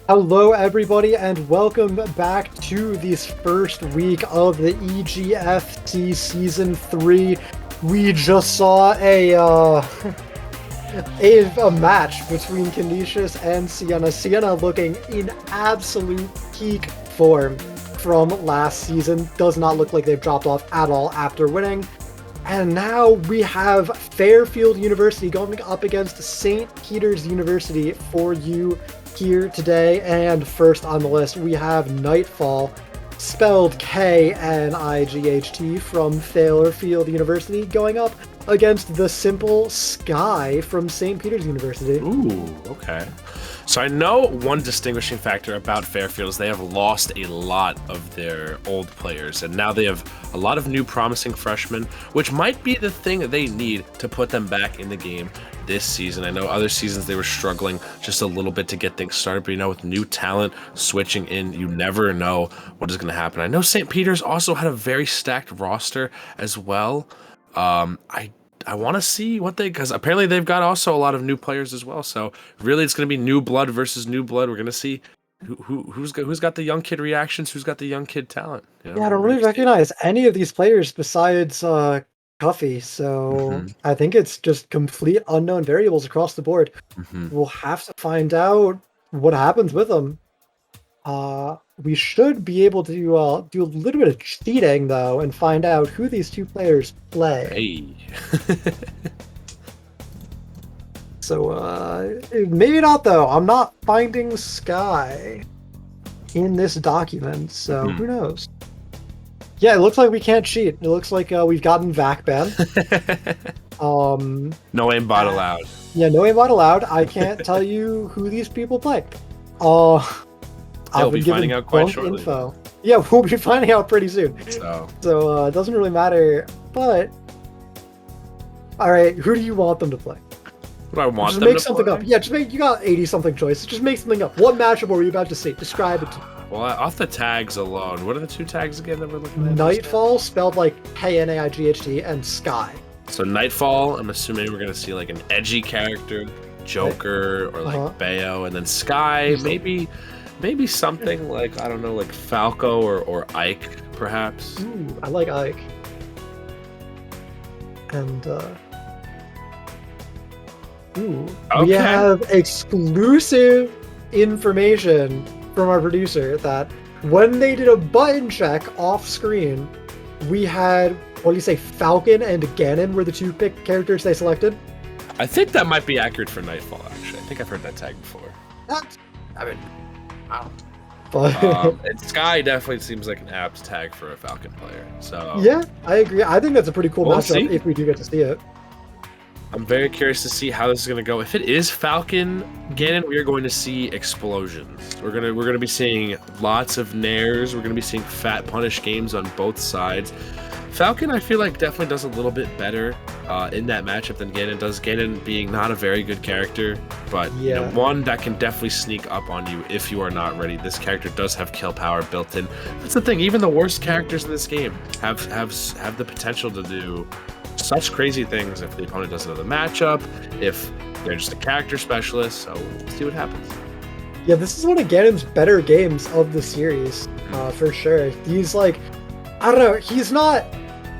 Hello, everybody, and welcome back to this first week of the EGFC Season 3. We just saw a match between Canisius and Sienna. Sienna looking in absolute peak form from last season. Does not look like they've dropped off at all after winning. And now we have Fairfield University going up against St. Peter's University for you here today. And first on the list, we have Nightfall, spelled K-N-I-G-H-T, from Fairfield University, going up against the simple Sky from St. Peter's University. Ooh, okay. So I know one distinguishing factor about Fairfield is they have lost a lot of their old players, and now they have a lot of new promising freshmen, which might be the thing that they need to put them back in the game this season. I know other seasons they were struggling just a little bit to get things started, but with new talent switching in, you never know what is going to happen. I know St. Peter's also had a very stacked roster as well. I want to see what because apparently they've got also a lot of new players as well. So really, it's going to be new blood versus new blood. We're going to see who's got the young kid reactions, who's got the young kid talent. Yeah, I don't really recognize any of these players besides Cuffy, so I think it's just complete unknown variables across the board. We'll have to find out what happens with them. We should be able to do a little bit of cheating, though, and find out who these two players play. Hey. So, maybe not, though. I'm not finding Sky in this document, so who knows? Yeah, it looks like we can't cheat. It looks like we've gotten VAC ban. No aimbot allowed. Yeah, no aimbot allowed. I can't tell you who these people play. We'll be finding out quite shortly. Info. Yeah, we'll be finding out pretty soon. So it doesn't really matter. But all right, who do you want them to play? What do I want just them make to something play? up. Yeah, just make. You got 80 something choices. Just make something up. What matchup are you about to see? Describe it to me. Well, off the tags alone, what are the two tags again that we're looking at? Nightfall, spelled like K-N-A-I-G-H-T, and Sky. So Nightfall, I'm assuming we're gonna see like an edgy character, Joker, or like Bayo, and then Sky, maybe something like, I don't know, like Falco or Ike, perhaps. Ooh, I like Ike. And we have exclusive information from our producer that when they did a button check off screen, we had, what do you say, Falcon and Ganon were the two pick characters they selected. I think that might be accurate for Nightfall, actually. I think I've heard that tag before. Wow. And Sky definitely seems like an apt tag for a Falcon player. So yeah, I agree. I think that's a pretty cool matchup if we do get to see it. I'm very curious to see how this is going to go. If it is Falcon Ganon, we are going to see explosions. We're gonna be seeing lots of nairs. We're gonna be seeing fat punish games on both sides. Falcon, I feel like, definitely does a little bit better in that matchup than Ganon does. Ganon being not a very good character, but one that can definitely sneak up on you if you are not ready. This character does have kill power built in. That's the thing. Even the worst characters in this game have the potential to do such crazy things if the opponent doesn't know the matchup, if they're just a character specialist. So we'll see what happens. Yeah, this is one of Ganon's better games of the series, for sure. He's like, I don't know, he's not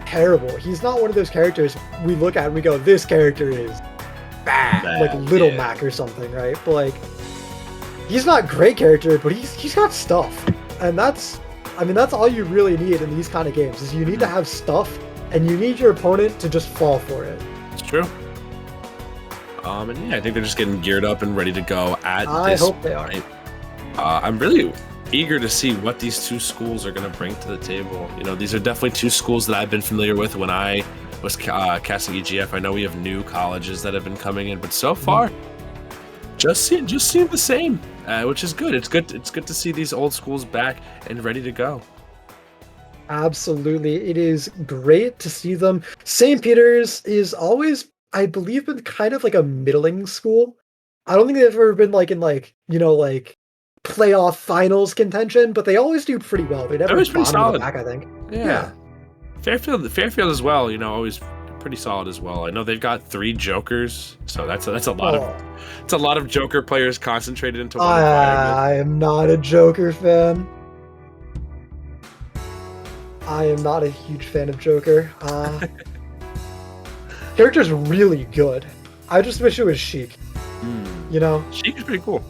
terrible. He's not one of those characters we look at and we go, this character is bad. Like Little Mac or something, right? But like, he's not a great character, but he's got stuff. And that's all you really need in these kind of games, is you need to have stuff, and you need your opponent to just fall for it. It's true. And yeah, I think they're just getting geared up and ready to go at this point. I hope they are. I'm really eager to see what these two schools are going to bring to the table. These are definitely two schools that I've been familiar with when I was casting EGF. I know we have new colleges that have been coming in, but so far, just seem the same, which is good. It's good to see these old schools back and ready to go. Absolutely. It is great to see them. St. Peter's is always, I believe, been kind of like a middling school. I don't think they've ever been like in playoff finals contention, but they always do pretty well. They never always pretty solid. Back, I think. Yeah. Fairfield as well, always pretty solid as well. I know they've got 3 Jokers, so that's a lot Oh. of it's a lot of Joker players concentrated into one environment. I am not a Joker fan. I am not a huge fan of Joker. Character's really good. I just wish it was Sheik. You know? Sheik's pretty cool.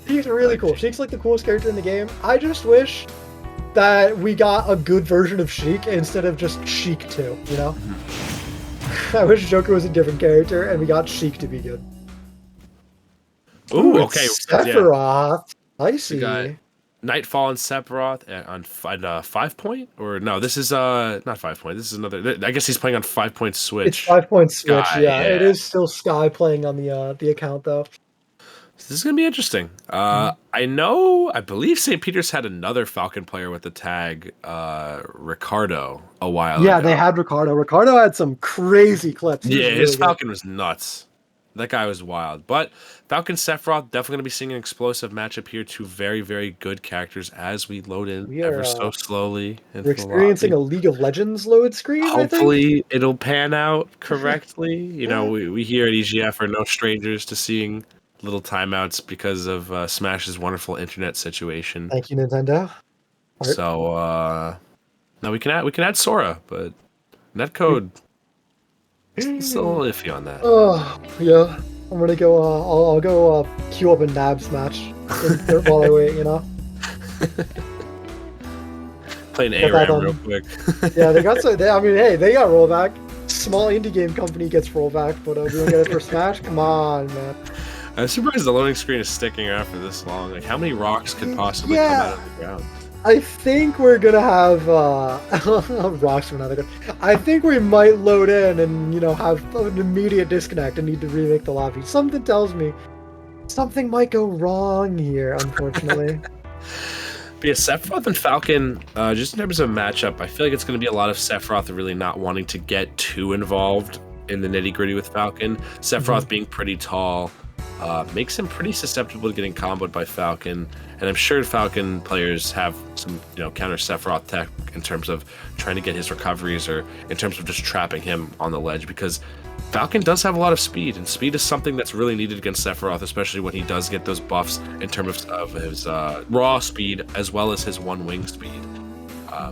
Sheik's really cool. Sheik's like the coolest character in the game. I just wish that we got a good version of Sheik instead of just Sheik 2, you know? I wish Joker was a different character and we got Sheik to be good. Ooh, okay. Sephiroth. I see. We got Nightfall and Sephiroth on 5 point? Or no, this is not 5 point. This is another. I guess he's playing on 5 point Switch. It's 5 point Switch, Sky, yeah. It is still Sky playing on the account though. This is gonna be interesting. I believe St. Peter's had another Falcon player with the tag Ricardo a while ago. Yeah, they had Ricardo. Ricardo had some crazy clips. Yeah, his Falcon was nuts. That guy was wild. But Falcon Sephiroth, definitely going to be seeing an explosive matchup here. 2 very, very good characters as we load in ever so slowly. We're experiencing a League of Legends load screen, Hopefully it'll pan out correctly. You know, we here at EGF are no strangers to seeing little timeouts because of Smash's wonderful internet situation. Thank you, Nintendo. So now we can add Sora, but netcode it's a little iffy on that. Oh yeah, I'm gonna go. I'll go queue up a Nabs match while I wait. You know. Playing ARAM real quick. Yeah, they got so. I mean, hey, they got rollback. Small indie game company gets rollback, but we don't get it for Smash. Come on, man. I'm surprised the loading screen is sticking around for this long. Like, how many rocks could possibly come out of the ground? I think we're gonna have rocks from another. I think we might load in and have an immediate disconnect and need to remake the lobby. Something tells me something might go wrong here, unfortunately. But yeah, Sephiroth and Falcon, just in terms of matchup, I feel like it's going to be a lot of Sephiroth really not wanting to get too involved in the nitty gritty with Falcon. Sephiroth being pretty tall makes him pretty susceptible to getting comboed by Falcon. And I'm sure Falcon players have some, counter Sephiroth tech in terms of trying to get his recoveries or in terms of just trapping him on the ledge, because Falcon does have a lot of speed, and speed is something that's really needed against Sephiroth, especially when he does get those buffs in terms of his raw speed as well as his one wing speed.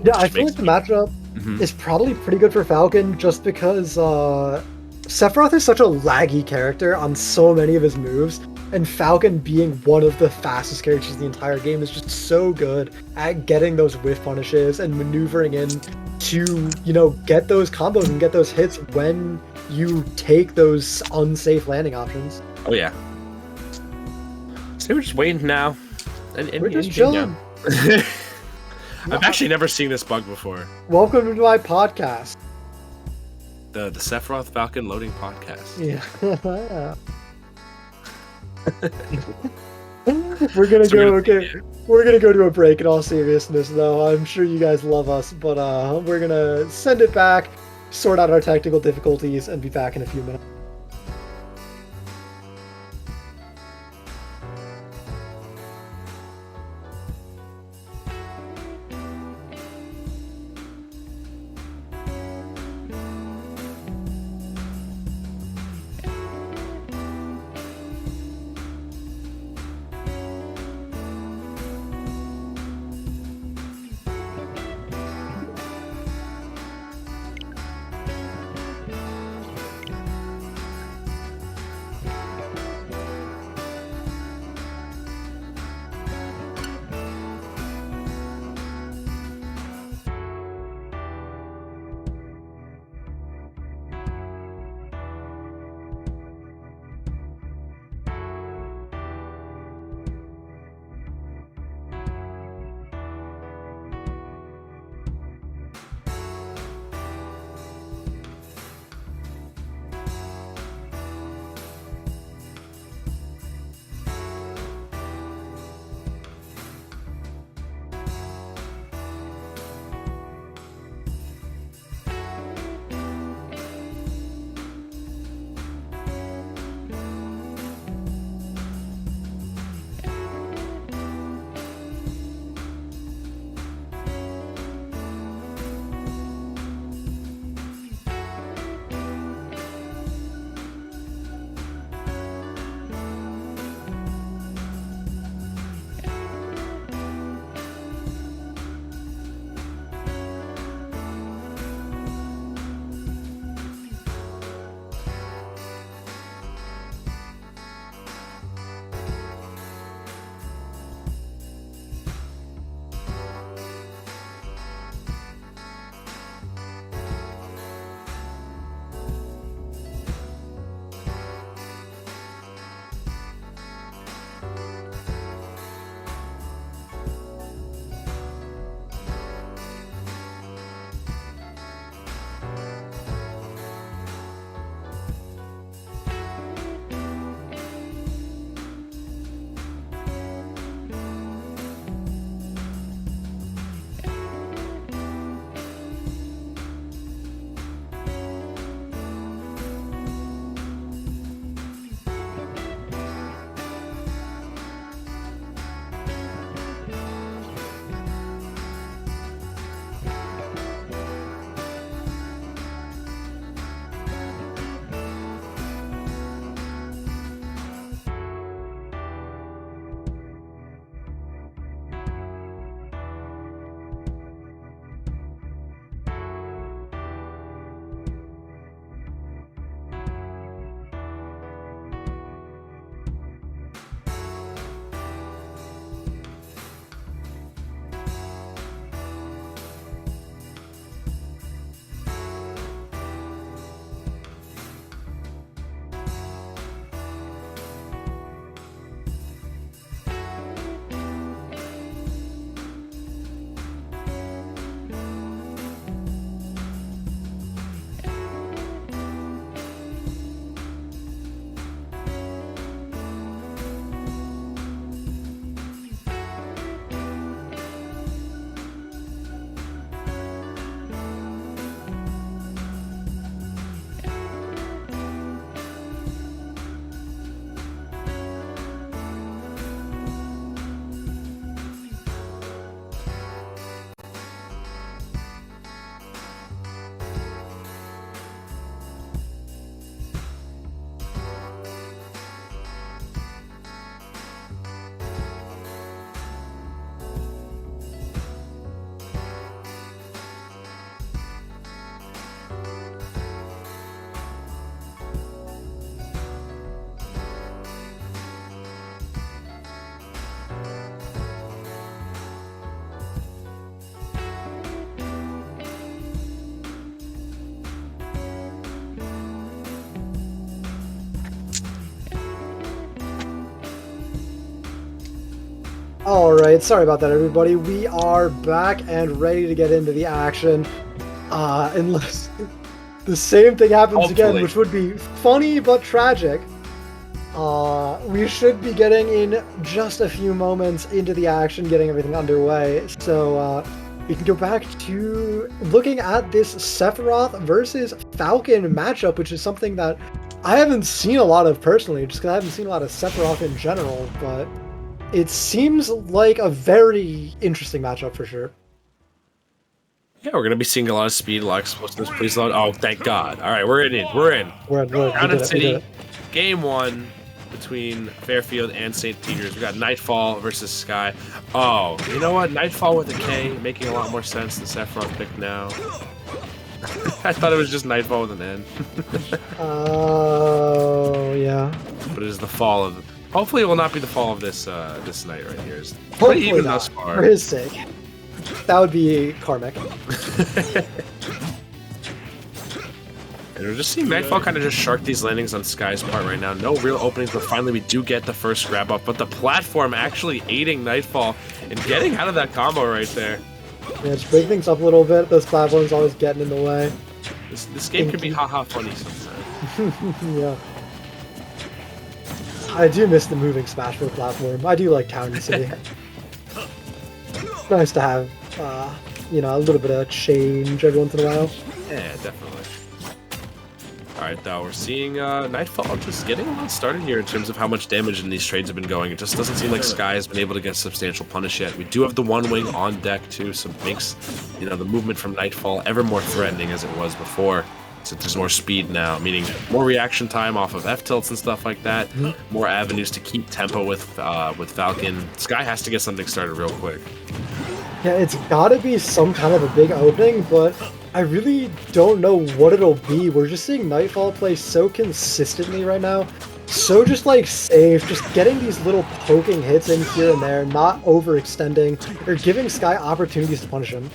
Yeah, I feel like the matchup is probably pretty good for Falcon just because Sephiroth is such a laggy character on so many of his moves, and Falcon being one of the fastest characters in the entire game is just so good at getting those whiff punishes and maneuvering in to, get those combos and get those hits when you take those unsafe landing options. Oh yeah. So we're just waiting now. We're just chilling. I've actually never seen this bug before. Welcome to my podcast. The Sephiroth Falcon loading podcast. Yeah. We're gonna go to a break in all seriousness though. I'm sure you guys love us, but we're gonna send it back, sort out our technical difficulties, and be back in a few minutes. Alright, sorry about that, everybody. We are back and ready to get into the action. Unless the same thing happens again, Hopefully. which would be funny but tragic. We should be getting in just a few moments into the action, getting everything underway. So, we can go back to looking at this Sephiroth versus Falcon matchup, which is something that I haven't seen a lot of personally, just because I haven't seen a lot of Sephiroth in general, but it seems like a very interesting matchup for sure. Yeah, we're gonna be seeing a lot of speed, a lot of explosiveness. Please load. Oh, thank God! All right, we're in. We're in. Down in City, game 1 between Fairfield and St. Peter's. We got Nightfall versus Sky. Oh, you know what? Nightfall with a K, making a lot more sense than Sephiroth pick now. I thought it was just Nightfall with an N. Oh, yeah. But it is the fall of. Hopefully, it will not be the fall of this this night right here. It's pretty Hopefully even not, thus far. for his sake. That would be karmic. And we're just seeing Nightfall kind of just shark these landings on Sky's part right now. No real openings, but finally we do get the first grab up. But the platform actually aiding Nightfall and getting out of that combo right there. Yeah, just break things up a little bit. Those platforms always getting in the way. This game can be haha funny sometimes. Yeah. I do miss the moving Smash Bros. Platform. I do like Town and City. It's nice to have, you know, a little bit of change every once in a while. Yeah, definitely. Alright, though, we're seeing Nightfall just getting a lot started here in terms of how much damage in these trades have been going. It just doesn't seem like Sky has been able to get substantial punish yet. We do have the one wing on deck, too, so it makes, you know, the movement from Nightfall ever more threatening as it was before. So there's more speed now, meaning more reaction time off of F-tilts and stuff like that, more avenues to keep tempo with Falcon. Sky has to get something started real quick. Yeah, it's gotta be some kind of a big opening, but I really don't know what it'll be. We're just seeing Nightfall play so consistently right now. So just like safe, just getting these little poking hits in here and there, not overextending, or giving Sky opportunities to punish him.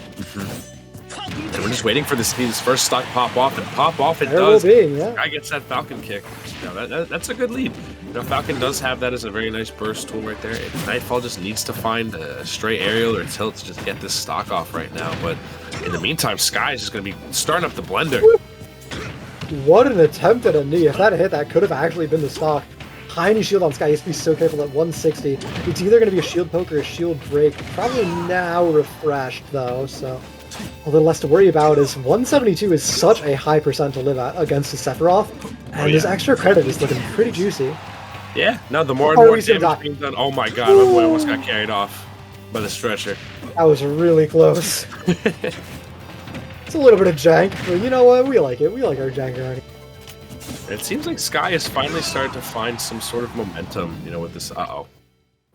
And we're just waiting for this first stock pop off, and pop off it There does. will be, yeah. Guy gets that Falcon kick. You know, that's a good lead. You know, Falcon does have that as a very nice burst tool right there. And Nightfall just needs to find a stray aerial or tilt to just get this stock off right now. But in the meantime, Sky is just going to be starting up the blender. What an attempt at a knee. If that hit, that could have actually been the stock. Tiny shield on Sky. He has to be so careful at 160. It's either going to be a shield poke or a shield break. Probably now refreshed, though, so a little less to worry about. Is 172 is such a high percent to live at against the Sephiroth, and his extra credit is looking pretty juicy. Yeah, no, the more and more damage being done. Oh my god, my boy almost got carried off by the stretcher. That was really close. It's a little bit of jank, but you know what? We like it. We like our jank already. It seems like Sky is finally starting to find some sort of momentum, you know, with this.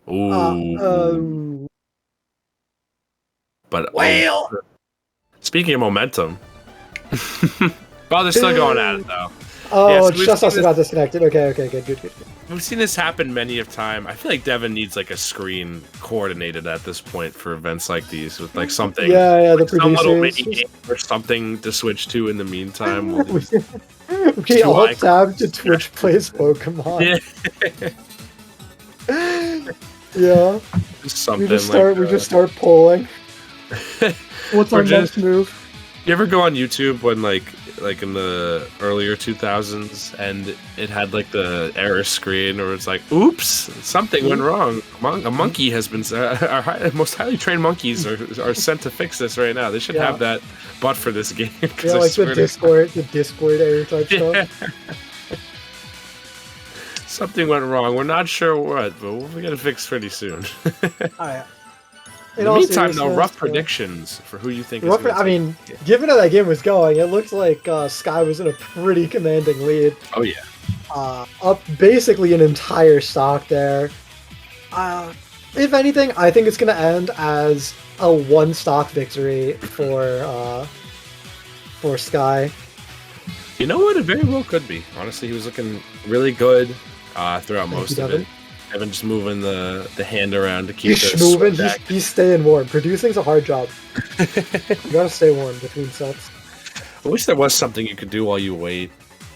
Ooh. But well. Speaking of momentum, well, they're still going at it though. Oh, yeah, so just also got disconnected. Okay, good. We've seen this happen many of time. I feel like Devin needs like a screen coordinated at this point for events like these with like something. Yeah, like the some little producers. mini game or something to switch to in the meantime. We all tab to Twitch plays Pokemon. Yeah. Yeah. Something we just start polling. What's our next move? You ever go on YouTube when like in the earlier 2000s and it had like the error screen or it's like, oops, something went wrong. A monkey has been our most highly trained monkeys are sent to fix this right now. They should have that but for this game. Yeah, like the Discord error type stuff. Something went wrong. We're not sure what, but we'll get it fixed pretty soon. Alright. In the meantime, though, rough predictions for who you think is I mean, given how that game was going, it looked like Sky was in a pretty commanding lead. Oh, yeah. Up basically an entire stock there. If anything, I think it's going to end as a one-stock victory for Sky. You know what? It very well could be. Honestly, he was looking really good throughout most of it. Evan just moving the hand around to keep he's staying warm. Producing's a hard job. You gotta stay warm between sets. I wish there was something you could do while you wait,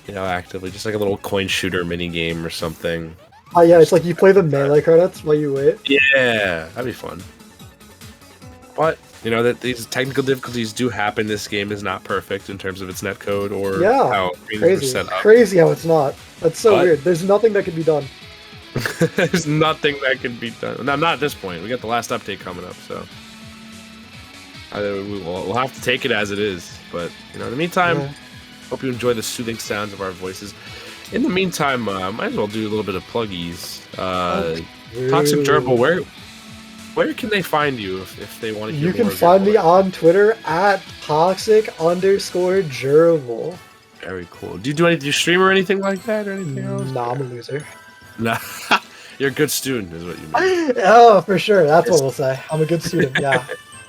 you know, actively. Just like a little coin shooter mini game or something. Oh yeah, it's like you play the melee credits while you wait. Yeah, that'd be fun. But you know that these technical difficulties do happen. This game is not perfect in terms of its netcode or Yeah, how things are crazy. set up. Crazy how it's not. That's so But- weird. There's nothing that can be done. There's nothing that can be done. No, not at this point. We got the last update coming up, so we'll have to take it as it is. But you know, in the meantime, Yeah. hope you enjoy the soothing sounds of our voices. In the meantime, might as well do a little bit of pluggies. Toxic Gerbil, where can they find you if they want to hear You can more of find your me voice? on Twitter at toxic_gerbil. Very cool. Do you stream or anything like that or anything else? Nah, I'm a loser. Nah. You're a good student, is what you mean. Oh, for sure. That's what we'll say. I'm a good student. Yeah.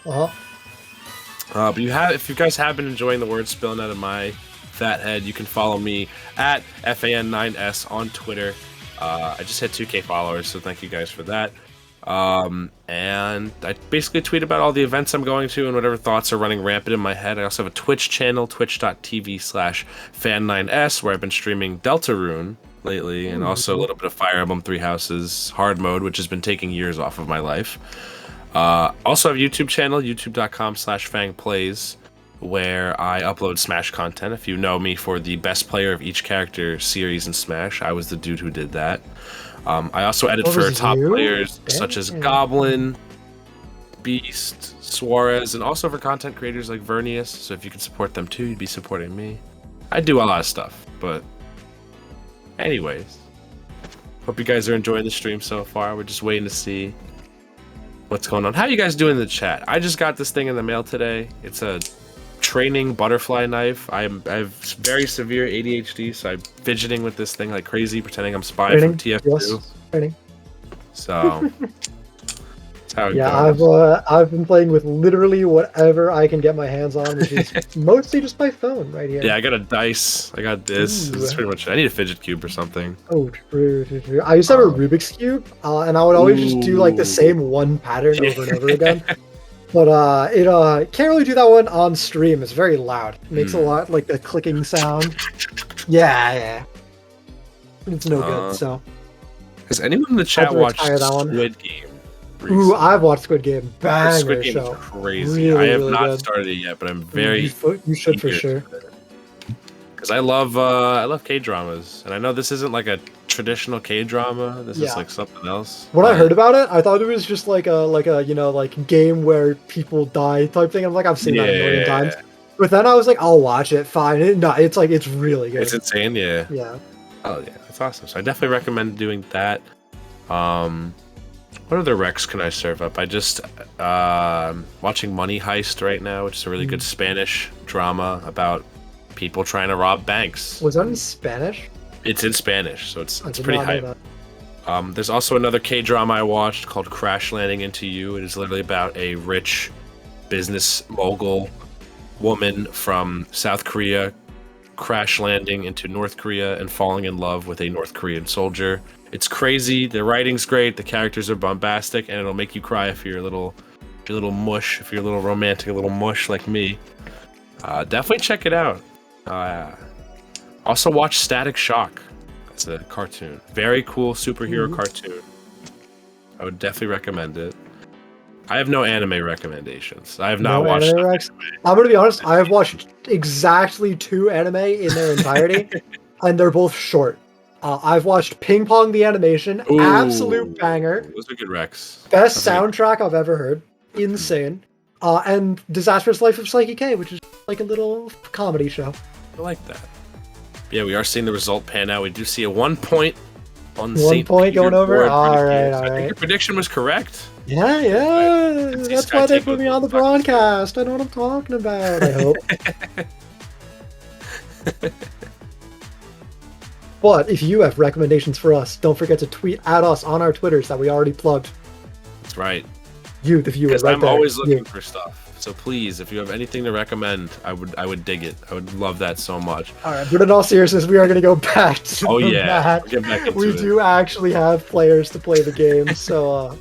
But if you guys have been enjoying the words spilling out of my fat head, you can follow me at FAN9S on Twitter. I just hit 2K followers, so thank you guys for that. And I basically tweet about all the events I'm going to and whatever thoughts are running rampant in my head. I also have a Twitch channel, twitch.tv/fan9s, where I've been streaming Deltarune lately, and also a little bit of Fire Emblem Three Houses hard mode, which has been taking years off of my life. Also have a YouTube channel, youtube.com/fangplays, where I upload Smash content. If you know me for the best player of each character series in Smash, I was the dude who did that. I also edit Oh, for was top you? players such as Damn. Goblin, Beast, Suarez, and also for content creators like Vernius. So if you can support them too, you'd be supporting me. I do a lot of stuff, but anyways, hope you guys are enjoying the stream so far. We're just waiting to see what's going on. How you guys doing in the chat? I just got this thing in the mail today. It's a training butterfly knife. I have very severe ADHD, so I'm fidgeting with this thing like crazy, pretending I'm Spy from TF2. Yes. Training. So that's how it Yeah, goes. I've been playing with literally whatever I can get my hands on, which is mostly just my phone right here. Yeah, I got a dice. I got this. Ooh. This is pretty much it. I need a fidget cube or something. Oh, true. I used to have a Rubik's Cube, and I would always just do like the same one pattern over and over again. But it can't really do that one on stream. It's very loud. It makes a lot like the clicking sound. Yeah. It's no good. So. Has anyone in the chat I'll watched retire that one. Squid Game? Ooh, I've watched Squid Game. Banger Squid Game show. is crazy. Really, I have really not good. started it yet, but I'm very. You should for sure. Because I love K dramas, and I know this isn't like a traditional K drama. This is like something else. When I heard about it, I thought it was just like a game where people die type thing. I'm like, I've seen that a million times. But then I was like, I'll watch it. Fine. It's really good. It's insane. Yeah. Yeah. Oh yeah, that's awesome. So I definitely recommend doing that. What other recs can I serve up? I just watching Money Heist right now, which is a really good Spanish drama about people trying to rob banks. Was that in Spanish? It's in Spanish, so it's did pretty not know hype. that. There's also another K drama I watched called Crash Landing Into You. It is literally about a rich business mogul woman from South Korea crash landing into North Korea and falling in love with a North Korean soldier. It's crazy. The writing's great. The characters are bombastic, and it'll make you cry if you're a little mush, if you're a little romantic, a little mush like me. Definitely check it out. Also watch Static Shock. It's a cartoon. Very cool superhero cartoon. I would definitely recommend it. I have no anime recommendations. I have not watched anime recs? I'm gonna be honest. I have watched exactly 2 anime in their entirety, and they're both short. I've watched Ping Pong the animation, absolute banger, Those are good recs. best soundtrack I've ever heard, insane, and Disastrous Life of Psyche K, which is like a little comedy show. I like that. Yeah, we are seeing the result pan out. We do see a 1 point on 1 point going over. All right. I think your prediction was correct. Yeah. That's why they put me on the broadcast. I know what I'm talking about. I hope. But if you have recommendations for us, don't forget to tweet at us on our Twitters that we already plugged. That's right. You, the viewer, Because right I'm there. always looking for stuff. So please, if you have anything to recommend, I would dig it. I would love that so much. All right, but in all seriousness, we are going to go back to Oh the yeah, match. we'll get back into We it. do actually have players to play the game, so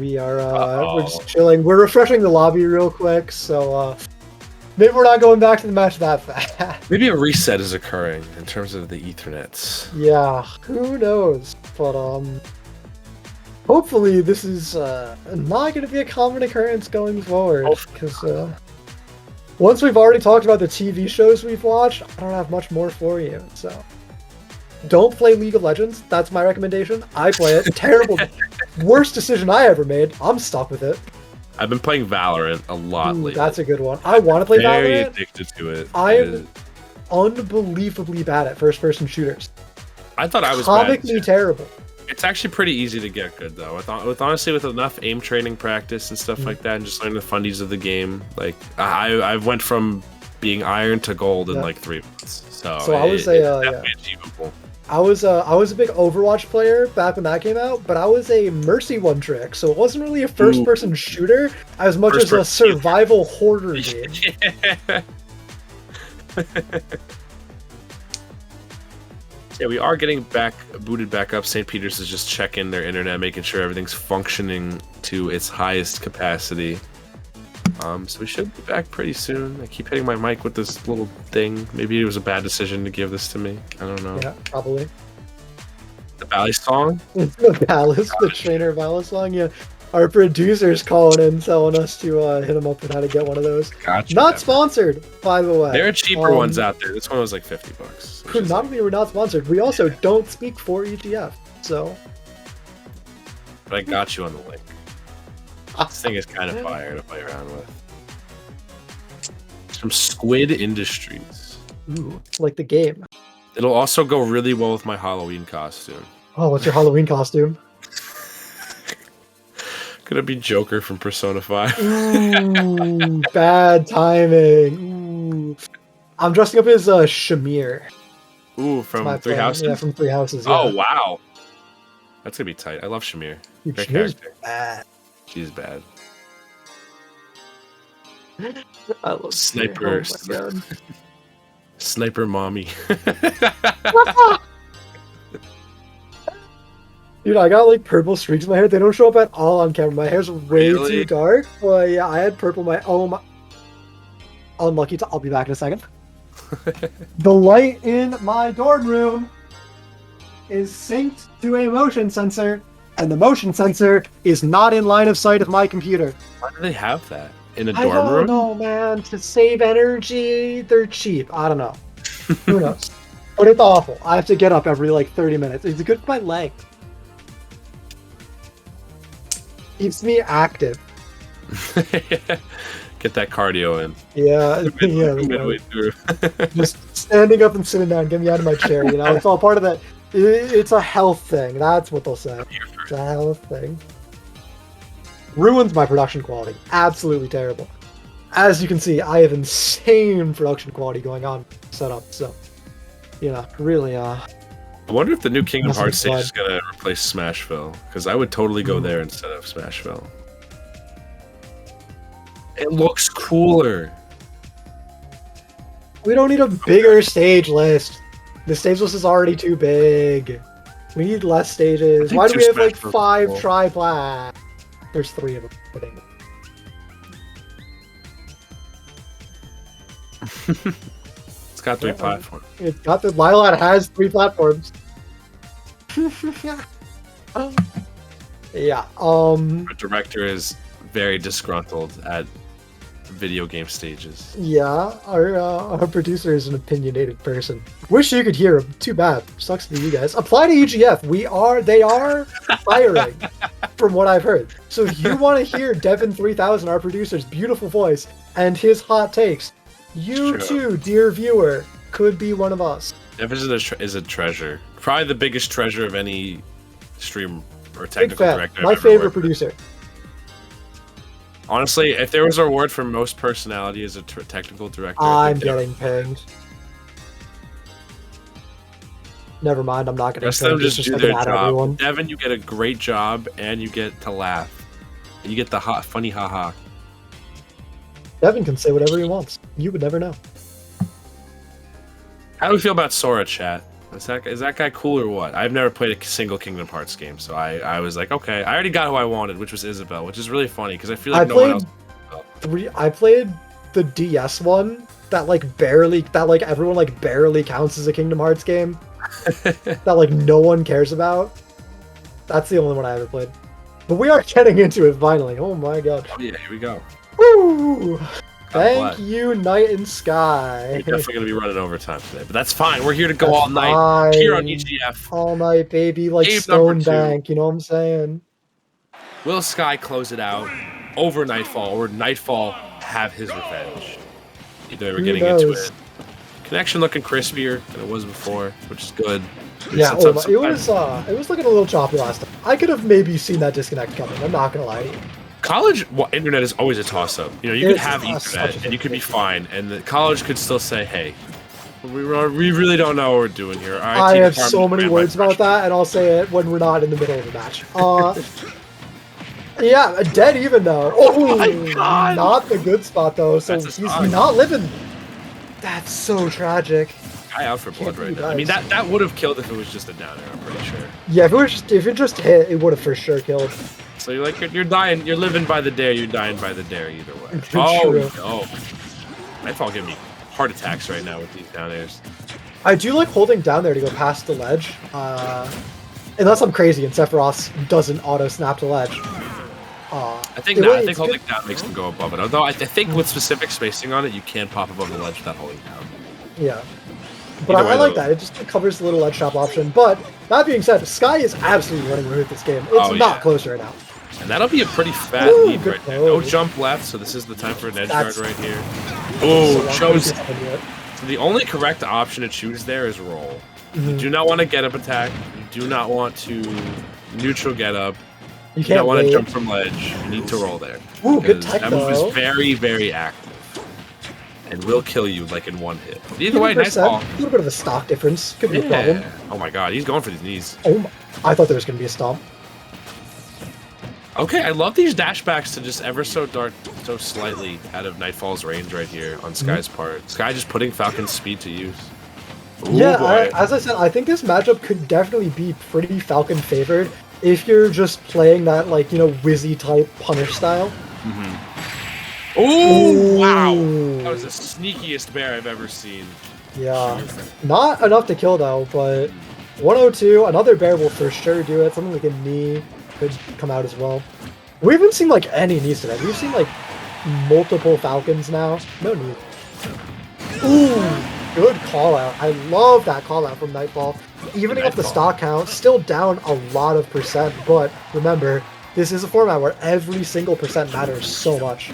we are we're just chilling. We're refreshing the lobby real quick, so Maybe we're not going back to the match that fast. Maybe a reset is occurring in terms of the Ethernets. Yeah, who knows? But hopefully this is not going to be a common occurrence going forward. Because once we've already talked about the TV shows we've watched, I don't have much more for you. So don't play League of Legends. That's my recommendation. I play it. Terrible. Worst decision I ever made. I'm stuck with it. I've been playing Valorant a lot lately. That's a good one. I want to play Valorant. Very addicted to it. I'm unbelievably bad at first-person shooters. I thought I was comically terrible. It's actually pretty easy to get good though. Honestly, with enough aim training practice and stuff like that, and just learning the fundies of the game, like I went from being iron to gold in like 3 months. So I was definitely achievable. I was a big Overwatch player back when that came out, but I was a Mercy one trick, so it wasn't really a first-person shooter as much as a survival hoarder game. Yeah, we are getting booted back up. St. Peter's is just checking their internet, making sure everything's functioning to its highest capacity. So we should be back pretty soon. I keep hitting my mic with this little thing. Maybe it was a bad decision to give this to me. I don't know. Yeah, probably. The Valley song? The Palace, the Trainer Valley song, yeah. Our producer's calling in telling us to hit him up with how to get one of those. Gotcha. Not sponsored, by the way. There are cheaper ones out there. This one was like $50. Not only we're not sponsored, we also don't speak for EGF, so. But I got you on the link. This thing is kind of fire to play around with. It's from Squid Industries. Ooh, like the game. It'll also go really well with my Halloween costume. Oh, what's your Halloween costume? Gonna be Joker from Persona 5. Ooh, bad timing. Ooh. I'm dressing up as Shamir. Ooh, from Three Houses? Yeah, from Three Houses. Yeah. Oh, wow. That's gonna be tight. I love Shamir. Great character. Bad. She's bad. I love Sniper. Oh Sniper mommy. Dude, I got like purple streaks in my hair. They don't show up at all on camera. My hair's way too dark. Well, yeah, I had purple. Unlucky. I'll be back in a second. The light in my dorm room is synced to a motion sensor, and the motion sensor is not in line of sight of my computer. Why do they have that in a dorm room? I don't know, man. To save energy, they're cheap. I don't know. Who knows? But it's awful. I have to get up every like 30 minutes. It's good for my leg. Keeps me active. Get that cardio in. Yeah, Midway through. Just standing up and sitting down, get me out of my chair. You know, it's all part of that. It's a health thing. That's what they'll say. It's a health thing. Ruins my production quality. Absolutely terrible. As you can see, I have insane production quality going on set up. So, you know, really. I wonder if the new Kingdom Hearts stage is gonna replace Smashville, because I would totally go there instead of Smashville. It looks cooler. We don't need a bigger stage list. The stage list is already too big. We need less stages. Why do we have like 5 tri-plat? There's 3 of them. It's got 3 platforms. It's got the Lilat has 3 platforms. Yeah. The director is very disgruntled at video game stages. Yeah, our producer is an opinionated person. Wish you could hear him. Too bad. Sucks to be you guys. Apply to EGF. They are hiring, from what I've heard. So if you want to hear Devin 3000, our producer's beautiful voice, and his hot takes, you too, dear viewer, could be one of us. Devin is a treasure. Probably the biggest treasure of any stream or technical director. My favorite producer. Honestly, if there was a award for most personality as a technical director, I'm getting pinged. Never mind, I'm not getting pinged. Let them just do their job. Devin, you get a great job, and you get to laugh. And you get the funny haha. Devin can say whatever he wants. You would never know. How do we feel about Sora, chat? Is that guy cool or what? I've never played a single Kingdom Hearts game, so I was like, okay. I already got who I wanted, which was Isabelle, which is really funny because I feel like no one else. I played the DS one that like barely that like everyone like barely counts as a Kingdom Hearts game that like no one cares about. That's the only one I ever played. But we are getting into it finally. Oh my god. Oh yeah, here we go. Woo! Thank bless. you, Night and Sky. We're definitely going to be running overtime today, but that's fine. We're here to go all night here on EGF. All night, baby, like Game Stone number 2. Bank, you know what I'm saying? Will Sky close it out over Nightfall, or Nightfall have his revenge? Either way, we're getting into it. Connection looking crispier than it was before, which is good. Yeah, it was looking a little choppy last time. I could have maybe seen that disconnect coming. I'm not gonna lie to you. College internet is always a toss-up. You know, you could have Ethernet and you could be fine, and the college could still say, "Hey, we really don't know what we're doing here." I have so many words about that, and I'll say it when we're not in the middle of a match. Yeah, dead even though. Oh my god! Not the good spot though. So he's not living. That's so tragic. Guy out for blood right now. I mean, that would have killed if it was just a down air. I'm pretty sure. Yeah, if it just hit, it would have for sure killed. So you're dying. You're living by the dare. You're dying by the dare either way. True. Oh no! Nightfall giving me heart attacks right now with these down airs. I do like holding down there to go past the ledge. Unless I'm crazy and Sephiroth doesn't auto snap the ledge. I think holding down makes them go above it. Although I think with specific spacing on it, you can pop above the ledge without holding down. Yeah. But I like that. It just covers the little ledge trap option. But that being said, Sky is absolutely running away with this game. It's not close right now. And that'll be a pretty fat lead right there. No jump left, so this is the time for an edge guard right here. Oh, chose. So the only correct option to choose there is roll. You do not want to get up attack. You do not want to neutral get up. You don't want to jump from ledge. You need to roll there. Ooh, good tech that move is very, very active. And will kill you like in one hit. But either way, Nightfall. A little bit of a stock difference. Could be a problem. Oh my god, he's going for these knees. Oh my. I thought there was going to be a stomp. Okay, I love these dashbacks to just ever so dart so slightly out of Nightfall's range right here on Sky's part. Sky just putting Falcon's speed to use. Ooh, yeah, as I said, I think this matchup could definitely be pretty Falcon favored if you're just playing that, like, you know, Wizzy type punish style. Oh, wow. That was the sneakiest bear I've ever seen. Yeah. Not enough to kill, though, but 102, another bear will for sure do it. Something like a knee could come out as well. We haven't seen, like, any knees today. We've seen, like, multiple Falcons now. No knee. Ooh, good call out. I love that call out from Nightfall. Evening up the stock count, still down a lot of percent, but remember, this is a format where every single percent matters so much.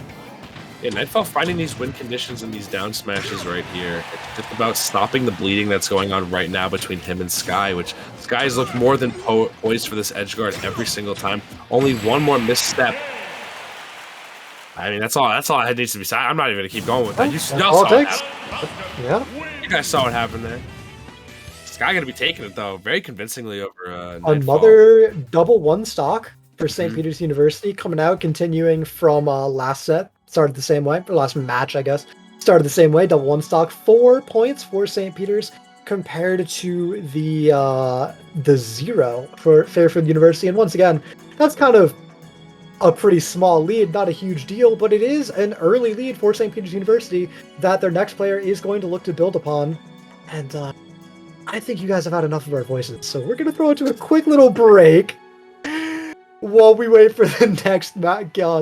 Yeah, Nightfall finding these win conditions and these down smashes right here. It's just about stopping the bleeding that's going on right now between him and Sky, which Sky's looked more than poised for this edge guard every single time. Only one more misstep. I mean, that's all that needs to be said. I'm not even going to keep going with that. You saw it happen. Yeah. You guys saw what happened there. Sky going to be taking it, though, very convincingly over Nightfall. Another double one stock for St. Peter's University coming out, continuing from last set. Started the same way, or last match, I guess. Started the same way, double one stock. 4 points for St. Peter's compared to the 0 for Fairfield University. And once again, that's kind of a pretty small lead, not a huge deal, but it is an early lead for St. Peter's University that their next player is going to look to build upon. And I think you guys have had enough of our voices, so we're going to throw it to a quick little break while we wait for the next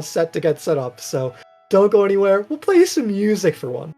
set to get set up. So don't go anywhere. We'll play some music for one.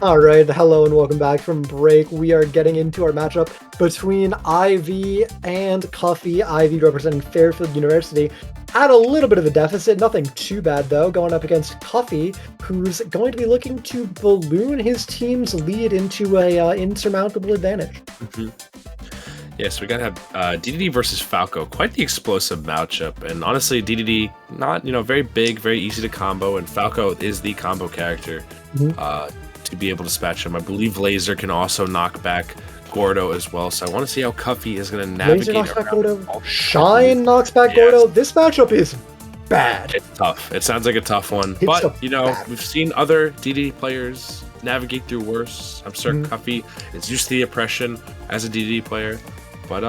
All right, hello and welcome back from break. We are getting into our matchup between Ivy and Cuffy. Ivy representing Fairfield University. At a little bit of a deficit, nothing too bad though, going up against Cuffy, who's going to be looking to balloon his team's lead into a insurmountable advantage. Yes, we gotta have DDD versus Falco. Quite the explosive matchup, and honestly, DDD not very big, very easy to combo, and Falco is the combo character to be able to dispatch him. I believe Laser can also knock back Gordo as well, so I want to see how Cuffy is going to navigate. Laser knocks back Gordo. Shine knocks back Gordo. This matchup is bad. It's tough. It sounds like a tough one, but we've seen other DDD players navigate through worse. I'm certain Cuffy is used to the oppression as a DDD player. But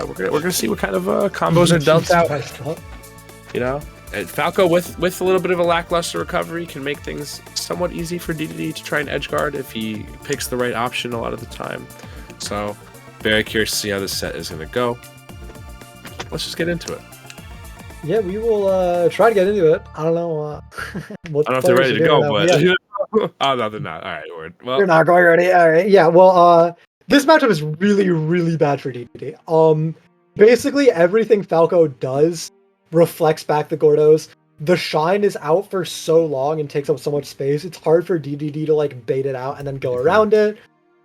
we're gonna see what kind of combos are dealt out. And Falco with a little bit of a lackluster recovery can make things somewhat easy for DDD to try and edge guard if he picks the right option a lot of the time. So very curious to see how this set is gonna go. Let's just get into it. Yeah, we will try to get into it. I don't know. I don't know if they're ready to go, but yeah. Oh no, they're not. All right, word. Well, they're not going ready. All right, yeah. Well, this matchup is really, really bad for DDD. Basically everything Falco does reflects back the Gordos. The Shine is out for so long and takes up so much space. It's hard for DDD to like bait it out and then go around it.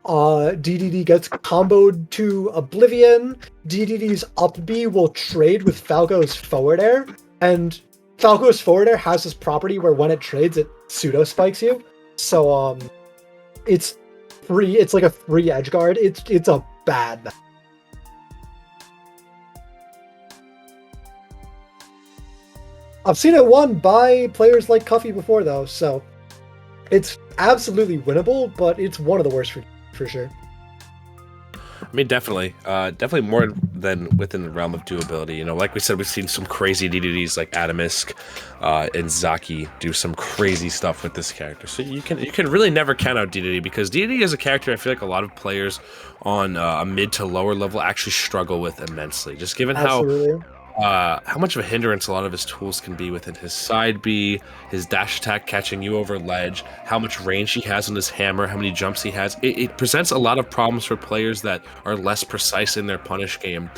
DDD gets comboed to Oblivion. DDD's up B will trade with Falco's forward air, and Falco's forward air has this property where when it trades, it pseudo spikes you. So it's free. It's like a free edge guard. It's a bad. I've seen it won by players like Cuffy before though, so it's absolutely winnable, but it's one of the worst for sure. I mean, definitely more than within the realm of doability. Like we said, we've seen some crazy DDDs like Adamisk and Zaki do some crazy stuff with this character. So you can really never count out DDD, because DDD is a character I feel like a lot of players on a mid to lower level actually struggle with immensely. Just given how much of a hindrance a lot of his tools can be within his side B, his dash attack catching you over ledge, how much range he has on his hammer, how many jumps he has. It presents a lot of problems for players that are less precise in their punish game.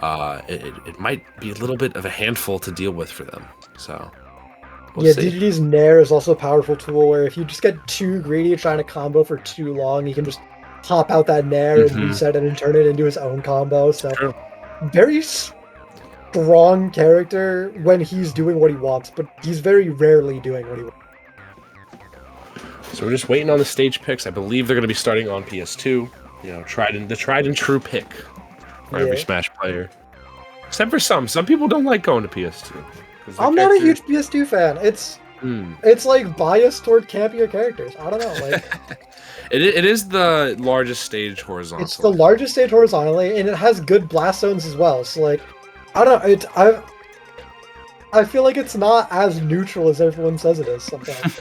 It might be a little bit of a handful to deal with for them. So we'll see. DDD's Nair is also a powerful tool where if you just get too greedy trying to combo for too long, he can just pop out that Nair and reset it and turn it into his own combo. So very strong character when he's doing what he wants, but he's very rarely doing what he wants. So we're just waiting on the stage picks. I believe they're going to be starting on PS2. The tried and true pick for every Smash player, except for some people don't like going to PS2. I'm not a huge PS2 fan. It's like biased toward campier characters. I don't know, like it is the largest stage horizontally. It's the largest stage horizontally, and it has good blast zones as well. So like, I don't know. I feel like it's not as neutral as everyone says it is sometimes.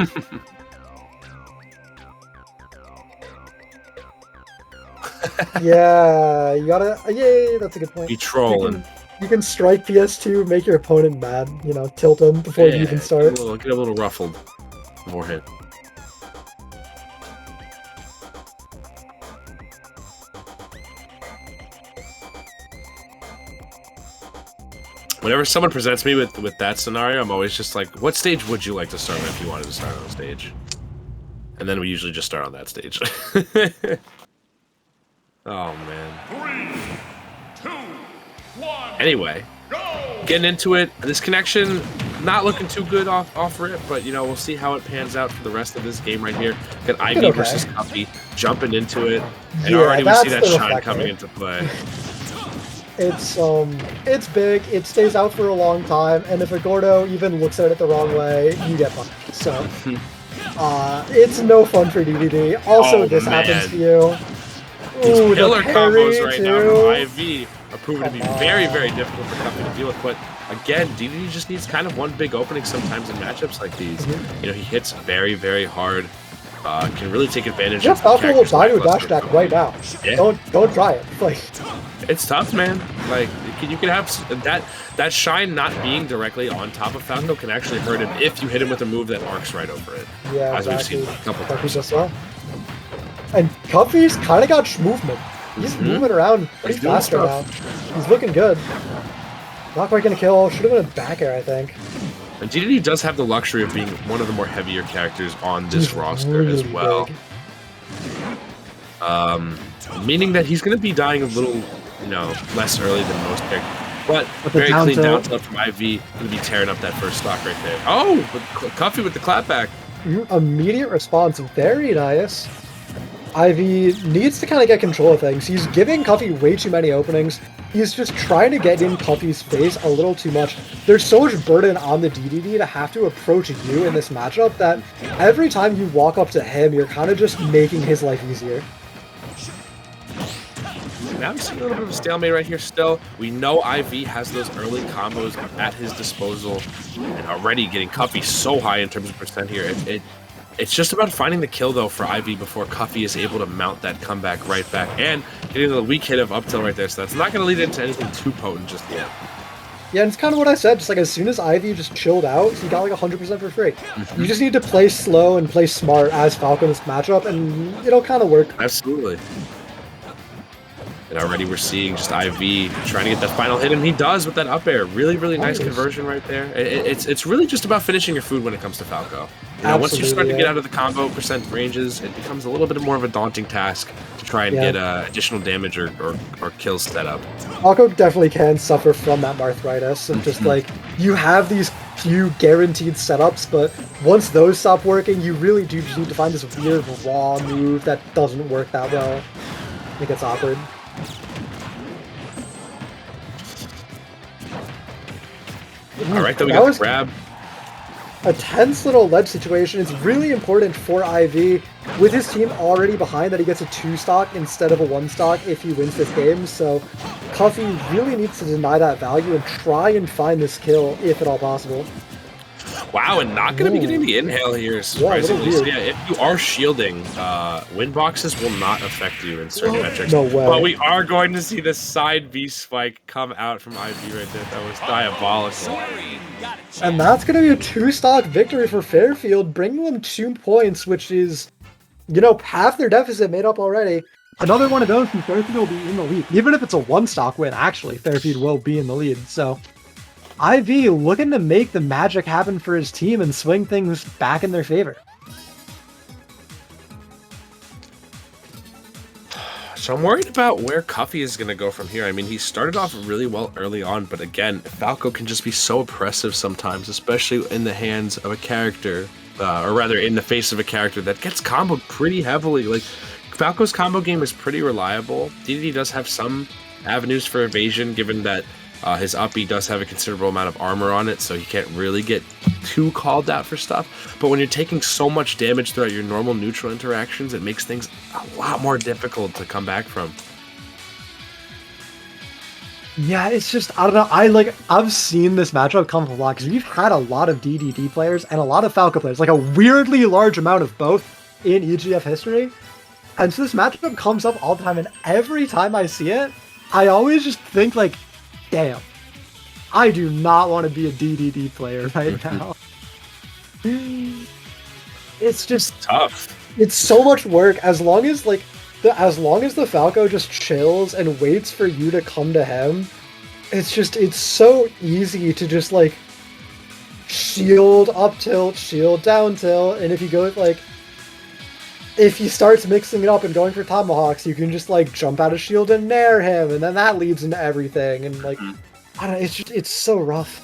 Yeah, you gotta. Yay, that's a good point. Be trolling. You can strike PS2, make your opponent mad. Tilt him before you even start. Get a little ruffled beforehand. Whenever someone presents me with that scenario, I'm always just like, what stage would you like to start on if you wanted to start on a stage? And then we usually just start on that stage. Oh, man. 3, 2, 1, anyway, getting into it. This connection, not looking too good off rip, but, we'll see how it pans out for the rest of this game right here. Got Ivy versus Cuffy jumping into it. And already we see that shine coming into play. It's big, it stays out for a long time, and if a Gordo even looks at it the wrong way, you get punished. So, it's no fun for DDD. Also, this happens to you. These killer combos right now from IV are proving to be very, very difficult for Cuffy to deal with, but again, DDD just needs kind of one big opening sometimes in matchups like these. He hits very, very hard. Can really take advantage of Falco will die to a dash attack right now. Yeah. Don't try it. Like, it's tough, man. Like, you can have that shine not being directly on top of Falco can actually hurt him if you hit him with a move that arcs right over it. Yeah, as we've seen a couple times. As well. And Cuffy's kind of got movement. He's moving around pretty fast right now. He's looking good. Not quite gonna kill. Should have been a back air, I think. And DDD does have the luxury of being one of the more heavier characters on this roster as well. Meaning that he's going to be dying a little, less early than most characters. But very clean down tilt from IV, going to be tearing up that first stock right there. Oh, Cuffy with the clapback. Immediate response, very nice. IV needs to kind of get control of things. He's giving Cuffy way too many openings. He's just trying to get in Cuffy's face a little too much. There's so much burden on the DDD to have to approach you in this matchup that every time you walk up to him, you're kind of just making his life easier. Now I'm seeing a little bit of a stalemate right here still. We know IV has those early combos at his disposal and already getting Cuffy so high in terms of percent here. It's just about finding the kill, though, for IV before Cuffy is able to mount that comeback right back and getting the weak hit of up tilt right there. So that's not going to lead into anything too potent just yet. Yeah, and it's kind of what I said. Just like as soon as IV just chilled out, he got like 100% for free. You just need to play slow and play smart as Falco in this matchup, and it'll kind of work. Absolutely. And already we're seeing just IV trying to get that final hit, and he does with that up air. Really, really nice conversion right there. It's really just about finishing your food when it comes to Falco. Once you start to get out of the combo percent ranges, it becomes a little bit more of a daunting task to try and get additional damage or kills set up. Falco definitely can suffer from that arthritis, and just like, you have these few guaranteed setups, but once those stop working, you really do just need to find this weird raw move that doesn't work that well. I think it's awkward. Alright, then we got the grab. A tense little ledge situation. It's really important for IV, with his team already behind, that he gets a 2-stock instead of a 1-stock if he wins this game, so Cuffy really needs to deny that value and try and find this kill if at all possible. Wow, and not going to be getting the inhale here, surprisingly. So yeah, if you are shielding, wind boxes will not affect you in certain metrics. No way. But we are going to see the side B spike come out from IV right there. That was diabolical. And that's going to be a 2-stock victory for Fairfield, bringing them 2 points, which is, half their deficit made up already. Another one of those, and Fairfield will be in the lead. Even if it's a 1-stock win, actually, Fairfield will be in the lead, so... IV looking to make the magic happen for his team and swing things back in their favor. So I'm worried about where Cuffy is going to go from here. I mean, he started off really well early on, but again, Falco can just be so oppressive sometimes, especially in the hands of a character, or rather in the face of a character that gets comboed pretty heavily. Like, Falco's combo game is pretty reliable. DDD does have some avenues for evasion, given that his up B does have a considerable amount of armor on it, so he can't really get too called out for stuff. But when you're taking so much damage throughout your normal neutral interactions, it makes things a lot more difficult to come back from. Yeah, it's just, I don't know, I've seen this matchup come up a lot, because we've had a lot of DDD players and a lot of Falco players, like a weirdly large amount of both in EGF history. And so this matchup comes up all the time, and every time I see it, I always just think like, damn, I do not want to be a DDD player right now. It's just tough. It's so much work. As long as the Falco just chills and waits for you to come to him, it's so easy to just like shield up tilt, shield down tilt, and if you go with if he starts mixing it up and going for tomahawks, you can just like jump out of shield and nair him, and then that leads into everything. And like, I don't know, it's so rough.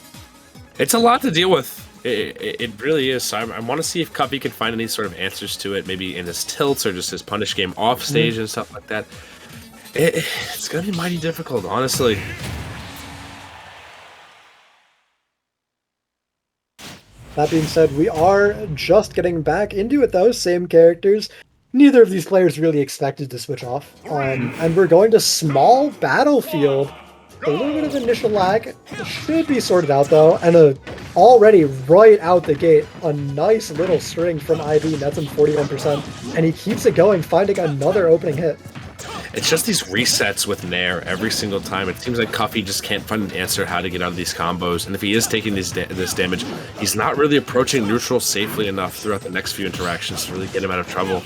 It's a lot to deal with. It really is. So I want to see if Cuffy can find any sort of answers to it, maybe in his tilts or just his punish game off stage and stuff like that. It's gonna be mighty difficult, honestly. That being said, we are just getting back into it though, same characters. Neither of these players really expected to switch off. And we're going to small battlefield. A little bit of initial lag. Should be sorted out though. And already right out the gate, a nice little string from IV. That's him 41%. And he keeps it going, finding another opening hit. It's just these resets with Nair every single time. It seems like Cuffy just can't find an answer how to get out of these combos. And if he is taking this damage, he's not really approaching neutral safely enough throughout the next few interactions to really get him out of trouble.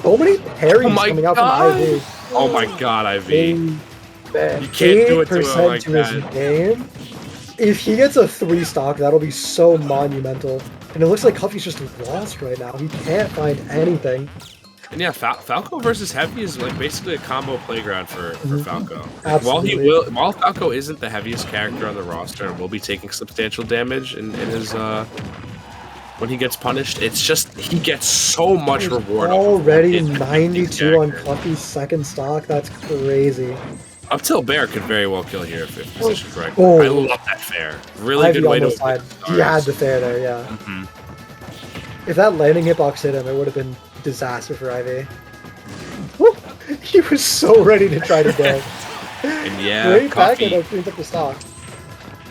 so many parries coming out from IV. Oh my god, IV. Man, You can't do it to him 8% like to his that. game. If he gets a 3 stock, that'll be so monumental. And it looks like Cuffy's just lost right now. He can't find anything. And yeah, Falco versus Heavy is like basically a combo playground for Falco. Like, Absolutely. while Falco isn't the heaviest character on the roster and will be taking substantial damage in his when he gets punished, it's just he gets so much reward. Already 92 on Cuffy's second stock. That's crazy. Up till Bear could very well kill here if positioned correctly. Oh. I love that fair. Really good way to died. He had the fair there, yeah. If that landing hitbox hit him, it would have been disaster for IV. Woo! He was so ready to try to go. And yeah, Great back and cleans up the stock.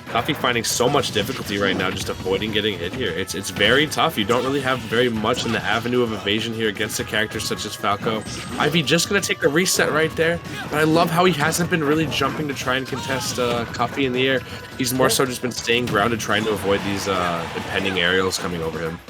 Coffee finding so much difficulty right now just avoiding getting hit here. It's very tough. You don't really have very much in the avenue of evasion here against a character such as Falco. Ivy just going to take the reset right there, but I love how he hasn't been really jumping to try and contest Coffee in the air. He's more so just been staying grounded, trying to avoid these impending aerials coming over him.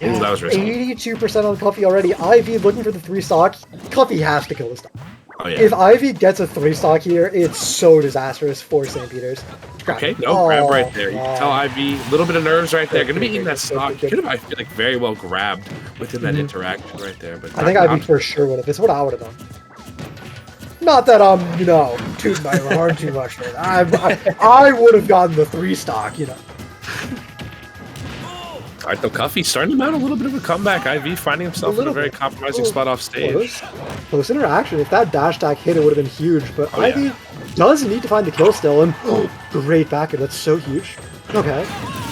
Yeah, Ooh, that was risky. 82% on Cuffy already. Ivy looking for the 3 stock. Cuffy has to kill the stock. Oh, yeah. If Ivy gets a 3 stock here, it's so disastrous for St. Peter's. Okay, no, grab right there. You can tell Ivy, a little bit of nerves right there. Gonna be eating that stock. Could have, I feel like, very well grabbed within that interaction right there. But I think Ivy for sure would have. This is what I would have done. Not that I'm, tooting my horn too much for that. I would have gotten the 3 stock, All right, though, Cuffy starting to mount a little bit of a comeback. IV finding himself in a very compromising spot off stage. Close interaction. If that dash attack hit, it would have been huge. But Oh, Ivy does need to find the kill still. And great backer. That's so huge. Okay.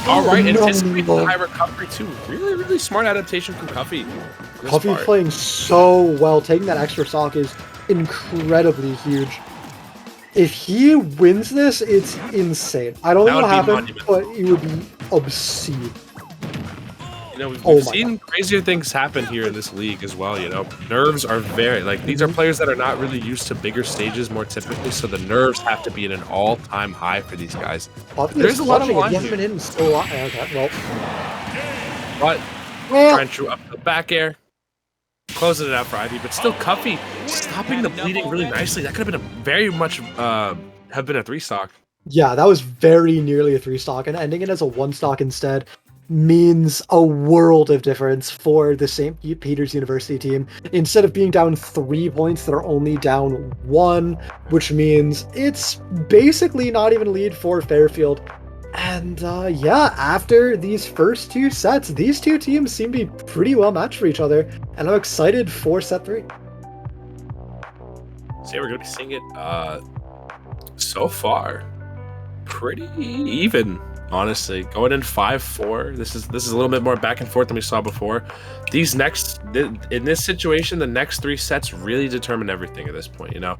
All right, anticipating the high recovery too. Really, really smart adaptation from Cuffy. Cuffy playing so well. Taking that extra stock is incredibly huge. If he wins this, it's insane. I don't know what happened, but it would be obscene. We've seen crazier things happen here in this league as well, Nerves are these are players that are not really used to bigger stages more typically, so the nerves have to be at an all-time high for these guys. There's a lot of lines here. Been still okay, But trying to up the back air, closing it out for Ivy, but still Cuffy stopping the bleeding really nicely. That could have been have been a 3 stock. Yeah, that was very nearly a 3 stock, and ending it as a 1 stock instead means a world of difference for the St. Peter's University team. Instead of being down 3 points, they're only down 1, which means it's basically not even a lead for Fairfield. And yeah, after these first 2 sets, these 2 teams seem to be pretty well matched for each other, and I'm excited for set 3. So yeah, we're gonna be seeing it so far pretty even. Honestly, going in 5-4. This is a little bit more back and forth than we saw before. In this situation, the next 3 sets really determine everything at this point. Now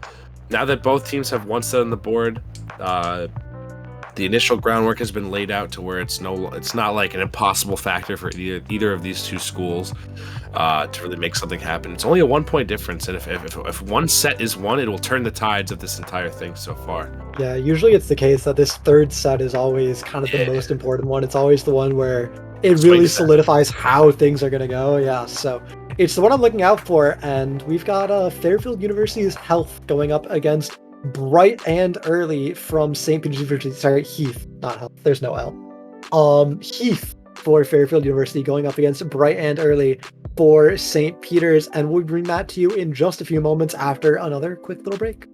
that both teams have 1 set on the board, the initial groundwork has been laid out to where it's not like an impossible factor for either of these 2 schools to really make something happen. It's only a 1-point difference, and if one set is won, it will turn the tides of this entire thing so far. Yeah, usually it's the case that this 3rd set is always kind of the most important one. It's always the one where it really solidifies how things are going to go. Yeah, so it's the one I'm looking out for, and we've got Fairfield University's Health going up against Bright and Early from St. Peter's University. Sorry, Heath, not Health. There's no L. Heath for Fairfield University going up against Bright and Early for St. Peter's, and we'll bring that to you in just a few moments after another quick little break.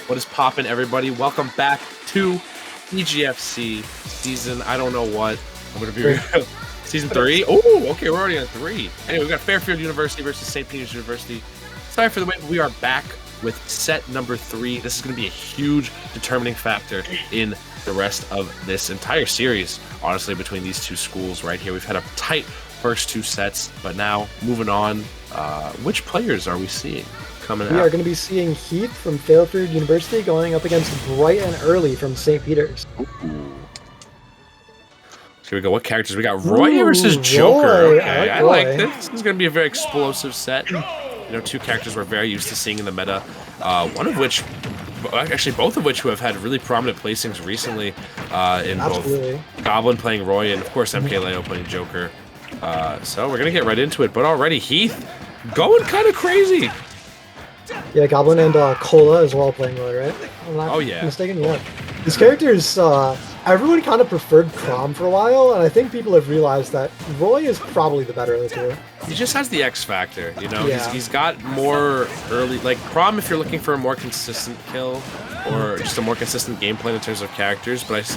What is poppin', everybody? Welcome back to EGFC season. I don't know what. I'm gonna be real. Season 3. Oh, okay, we're already on 3. Anyway, we got Fairfield University versus St. Peter's University. Sorry for the wait, but we are back with set number 3. This is gonna be a huge determining factor in the rest of this entire series. Honestly, between these two schools right here, we've had a tight first 2 sets, but now moving on. Which players are we seeing coming out? We are going to be seeing Heath from Fairfield University going up against Bright and Early from St. Peter's. Ooh. So here we go. What characters? We got Roy versus Joker. Roy. Okay, I like this. This is going to be a very explosive set. You know, 2 characters we're very used to seeing in the meta. One of which, actually both of which who have had really prominent placings recently in both Goblin playing Roy and, of course, MK Leo playing Joker. So we're going to get right into it. But already, Heath going kind of crazy. Yeah, Goblin and Cola as well playing Roy, right? I'm not mistaken. Yeah. These characters, everyone kind of preferred Crom for a while, and I think people have realized that Roy is probably the better of the two. He just has the X factor, you know? Yeah. He's got more early, like Crom if you're looking for a more consistent kill, or just a more consistent gameplay in terms of characters, but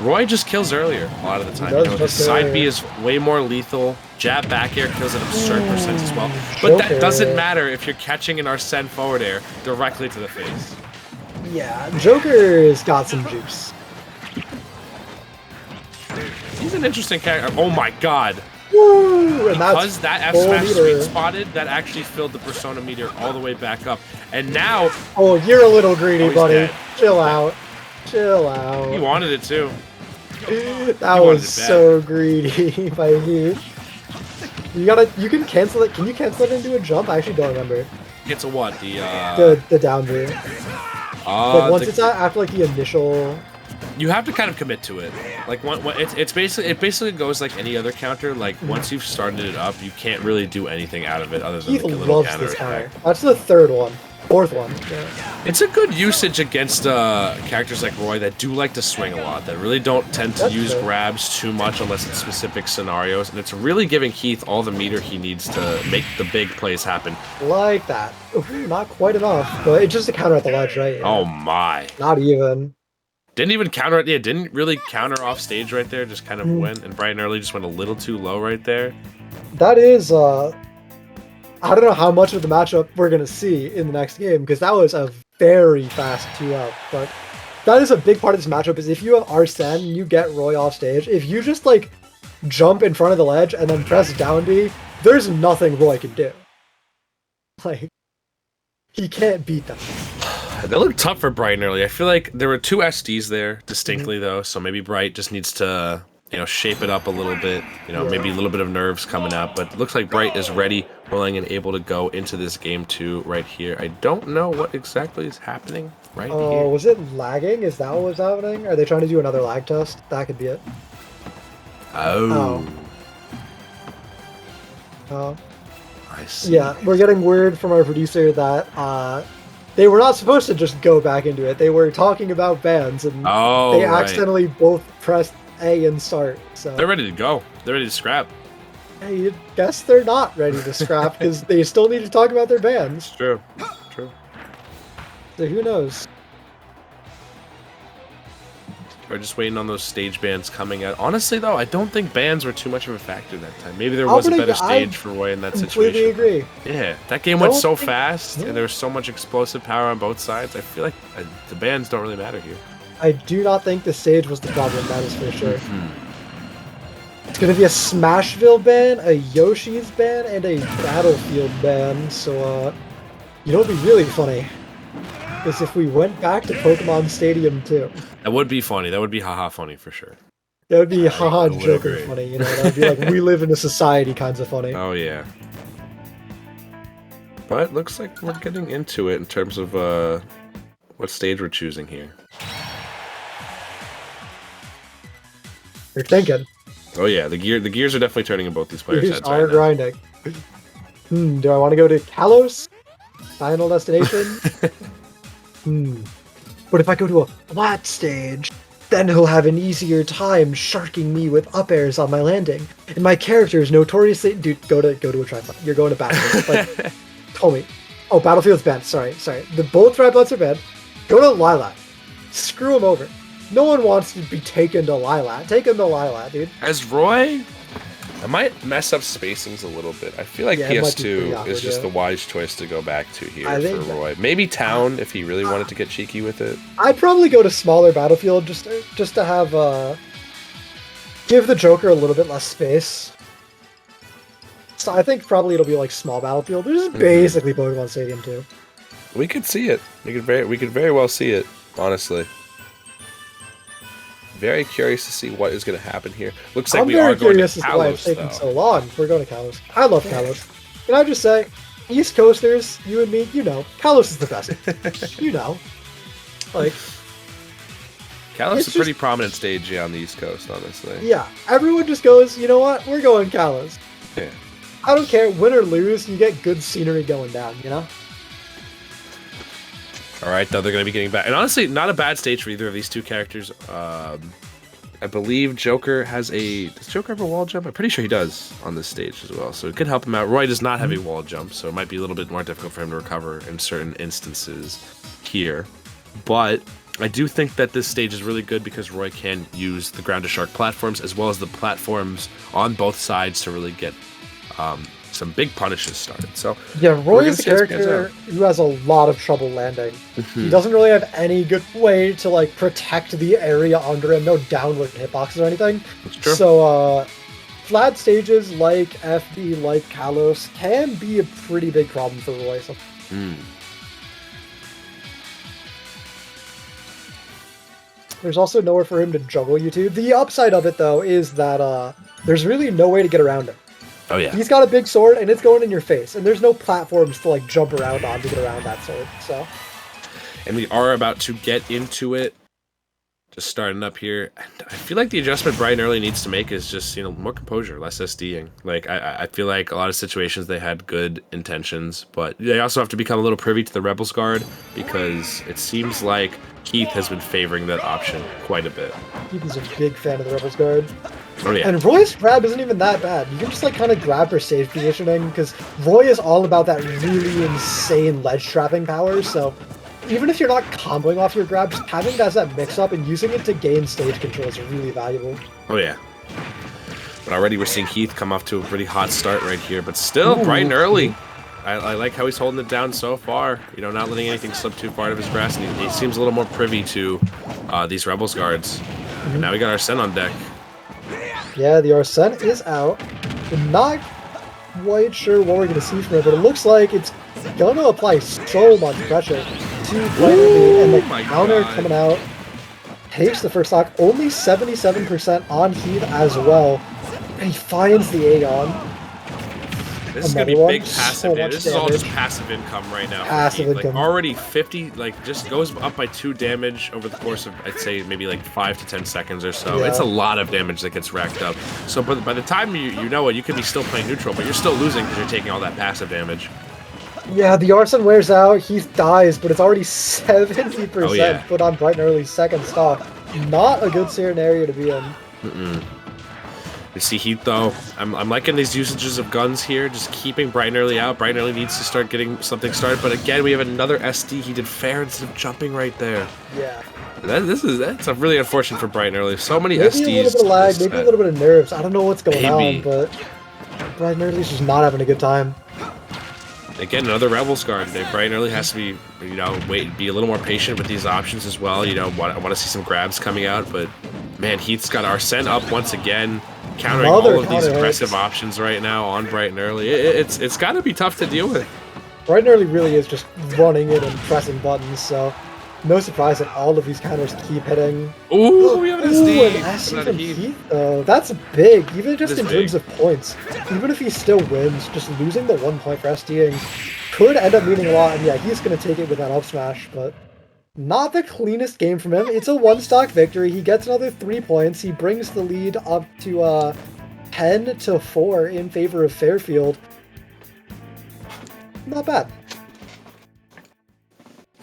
Roy just kills earlier a lot of the time. You know, his side B is way more lethal. Jab back air kills an absurd percent as well. But that doesn't matter if you're catching an Arsene forward air directly to the face. Yeah, Joker's got some juice. He's an interesting character. Oh my god. Woo! And because that F smash sweet spotted, that actually filled the persona meter all the way back up. And now... Oh, you're a little greedy, buddy. Dead. Chill out. Chill out. He wanted it too. That was so greedy by Heath. You can cancel it. Can you cancel it into a jump? I actually don't remember. It's a what? The down B. Like once it's after like the initial. You have to kind of commit to it. Like it basically goes like any other counter. Like once you've started it up, you can't really do anything out of it other than Heath like a little loves this counter. That's the 3rd one. 4th one. Yeah. It's a good usage against characters like Roy that do like to swing a lot, that really don't tend to use grabs too much unless it's specific scenarios, and it's really giving Heath all the meter he needs to make the big plays happen. Like that. Ooh, not quite enough, but it's just a counter at the ledge, right? Yeah. Oh my. Not even. Didn't even counter it. Yeah, didn't really counter off stage right there, just kind of went, and Bright and Early just went a little too low right there. That is, I don't know how much of the matchup we're going to see in the next game, because that was a very fast 2-up, but that is a big part of this matchup, is if you have Arsene and you get Roy off stage, if you just, like, jump in front of the ledge and then press down B, there's nothing Roy can do. Like, he can't beat them. They look tough for Bright and Early. I feel like there were 2 SDs there, distinctly, though, so maybe Bright just needs to... you know, shape it up a little bit, you know, maybe a little bit of nerves coming out, but it looks like Bright is ready, willing, and able to go into this game 2 right here. I don't know what exactly is happening right here. Oh, was it lagging? Is that what was happening? Are they trying to do another lag test? That could be it. Oh. I see. Yeah, we're getting word from our producer that they were not supposed to just go back into it. They were talking about bans, and they accidentally both pressed A and start. So they're ready to go. They're ready to scrap. I guess they're not ready to scrap because they still need to talk about their bans. True. True. So who knows? We're just waiting on those stage bans coming out. Honestly, though, I don't think bans were too much of a factor that time. Maybe there was a better stage for Roy in that situation. I completely agree. Yeah, that game went so fast, and there was so much explosive power on both sides. I feel like the bans don't really matter here. I do not think the stage was the problem, that is for sure. It's going to be a Smashville ban, a Yoshi's ban, and a Battlefield ban, so, you know what would be really funny? Is if we went back to Pokemon Stadium 2. That would be funny. That would be haha funny for sure. That would be haha Joker funny, you know? That would be like, we live in a society kinds of funny. Oh, yeah. But looks like we're getting into it in terms of what stage we're choosing here. You're thinking. Oh yeah, the gears are definitely turning in both these players' heads right now. Grinding. Do I want to go to Kalos? Final destination? But if I go to a flat stage, then he'll have an easier time sharking me with up airs on my landing. And my character is notoriously... Dude, go to a tripod. You're going to Batman. Like, tell me. Oh, Battlefield's banned. Sorry. The both red bloods are banned. Go to Lilat. Screw him over. No one wants to be taken to Lilat. Take him to Lilat, dude. As Roy, I might mess up spacings a little bit. I feel like PS2 is just the wise choice to go back to here for Roy. Maybe Town if he really wanted to get cheeky with it. I'd probably go to smaller Battlefield just to have give the Joker a little bit less space. So I think probably it'll be like small Battlefield. This is basically Pokemon Stadium 2. We could see it. We could very well see it, honestly. Very curious to see what is going to happen here. Looks like we are going to Kalos, as to why it's taking so long. We're going to Kalos. I love Kalos. Can I just say, East Coasters, you and me, you know, Kalos is the best. You know. Like, Kalos is a pretty prominent stage on the East Coast, honestly. Yeah. Everyone just goes, you know what? We're going Kalos. Yeah. I don't care, win or lose, you get good scenery going down, you know? Alright, though, they're going to be getting back. And honestly, not a bad stage for either of these two characters. I believe Joker has a... Does Joker have a wall jump? I'm pretty sure he does on this stage as well, so it could help him out. Roy does not have a wall jump, so it might be a little bit more difficult for him to recover in certain instances here. But I do think that this stage is really good because Roy can use the ground to shark platforms as well as the platforms on both sides to really get some big punishes started. So yeah, Roy is a character who has a lot of trouble landing. He doesn't really have any good way to like protect the area under him, no downward hitboxes or anything. That's true. So flat stages like FB, like Kalos can be a pretty big problem for Roy. So. There's also nowhere for him to juggle you to. The upside of it though is that there's really no way to get around him. Oh yeah. He's got a big sword and it's going in your face, and there's no platforms to like jump around on to get around that sword. So. And we are about to get into it. Just starting up here. And I feel like the adjustment Bright and Early needs to make is just, more composure, less SDing. Like I feel like a lot of situations they had good intentions, but they also have to become a little privy to the Rebels Guard because it seems like Keith has been favoring that option quite a bit. Keith is a big fan of the Rebels Guard. Oh, yeah. And Roy's grab isn't even that bad. You can just like kind of grab for stage positioning because Roy is all about that really insane ledge trapping power. So even if you're not comboing off your grab, just having that mix up and using it to gain stage control is really valuable. Oh yeah. But already we're seeing Keith come off to a pretty hot start right here, but still Bright and Early. I like how he's holding it down so far. Not letting anything slip too far out of his grasp. And he seems a little more privy to these Rebels guards. And now we got Arsene on deck. Yeah, the Arsene is out. I'm not quite sure what we're going to see from it, but it looks like it's going to apply so much pressure to Blandy, and the counter coming out takes the first stock. Only 77% on Heath as well, and he finds the Aegon. This is going to be big passive. This is all just passive income right now. Passive income. Like already 50, just goes up by 2 damage over the course of, I'd say, maybe 5 to 10 seconds or so. Yeah. It's a lot of damage that gets racked up. So by the time you know it, you could be still playing neutral, but you're still losing because you're taking all that passive damage. Yeah, the Arsene wears out, Heath dies, but it's already 70% put on Bright and Early's second stock. Not a good scenario to be in. You see Heath though, I'm liking these usages of guns here, just keeping Bright and Early out. Bright and Early needs to start getting something started, but again we have another SD. He did fair instead of jumping right there. Yeah. That's a really unfortunate for Bright and Early. So many maybe SDs. Maybe a little bit of lag, maybe a little bit of nerves. I don't know what's going on, but Bright and Early's just not having a good time. Again, another Rebels guard. Bright and Early has to be, be a little more patient with these options as well. I want to see some grabs coming out, but man, Heath's got Arsene up once again, countering all of these aggressive options right now on Bright and Early. It's got to be tough to deal with. Bright and Early really is just running it and pressing buttons, so no surprise that all of these counters keep hitting. Ooh, we have an SD. An SD from Heath, though. That's big, even just in terms of points. Even if he still wins, just losing the 1 point for SDing could end up meaning a lot. And yeah, he's going to take it with that up smash, but not the cleanest game from him. It's a 1-stock victory. He gets another 3 points. He brings the lead up to 10-4 in favor of Fairfield. Not bad.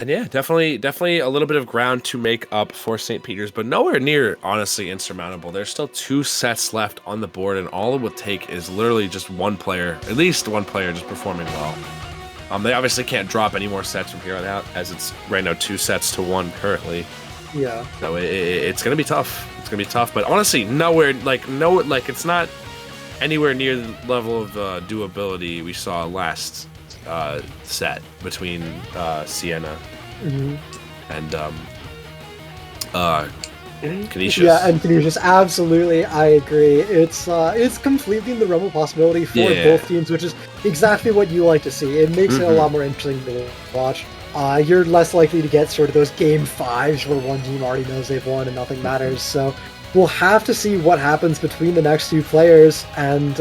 And yeah, definitely a little bit of ground to make up for St. Peter's, but nowhere near, honestly, insurmountable. There's still 2 sets left on the board, and all it would take is literally just one player, at least one player, just performing well. They obviously can't drop any more sets from here on out, as it's right now 2-1 currently. Yeah. So it's gonna be tough. It's gonna be tough, but honestly, it's not anywhere near the level of doability we saw last set between Sienna and Canisius. Yeah, and Canisius, absolutely, I agree. It's completely in the realm of possibility for both teams, which is exactly what you like to see. It makes it a lot more interesting to watch. You're less likely to get sort of those game 5s where one team already knows they've won and nothing matters. So we'll have to see what happens between the next two players, and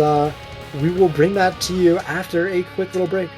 we will bring that to you after a quick little break.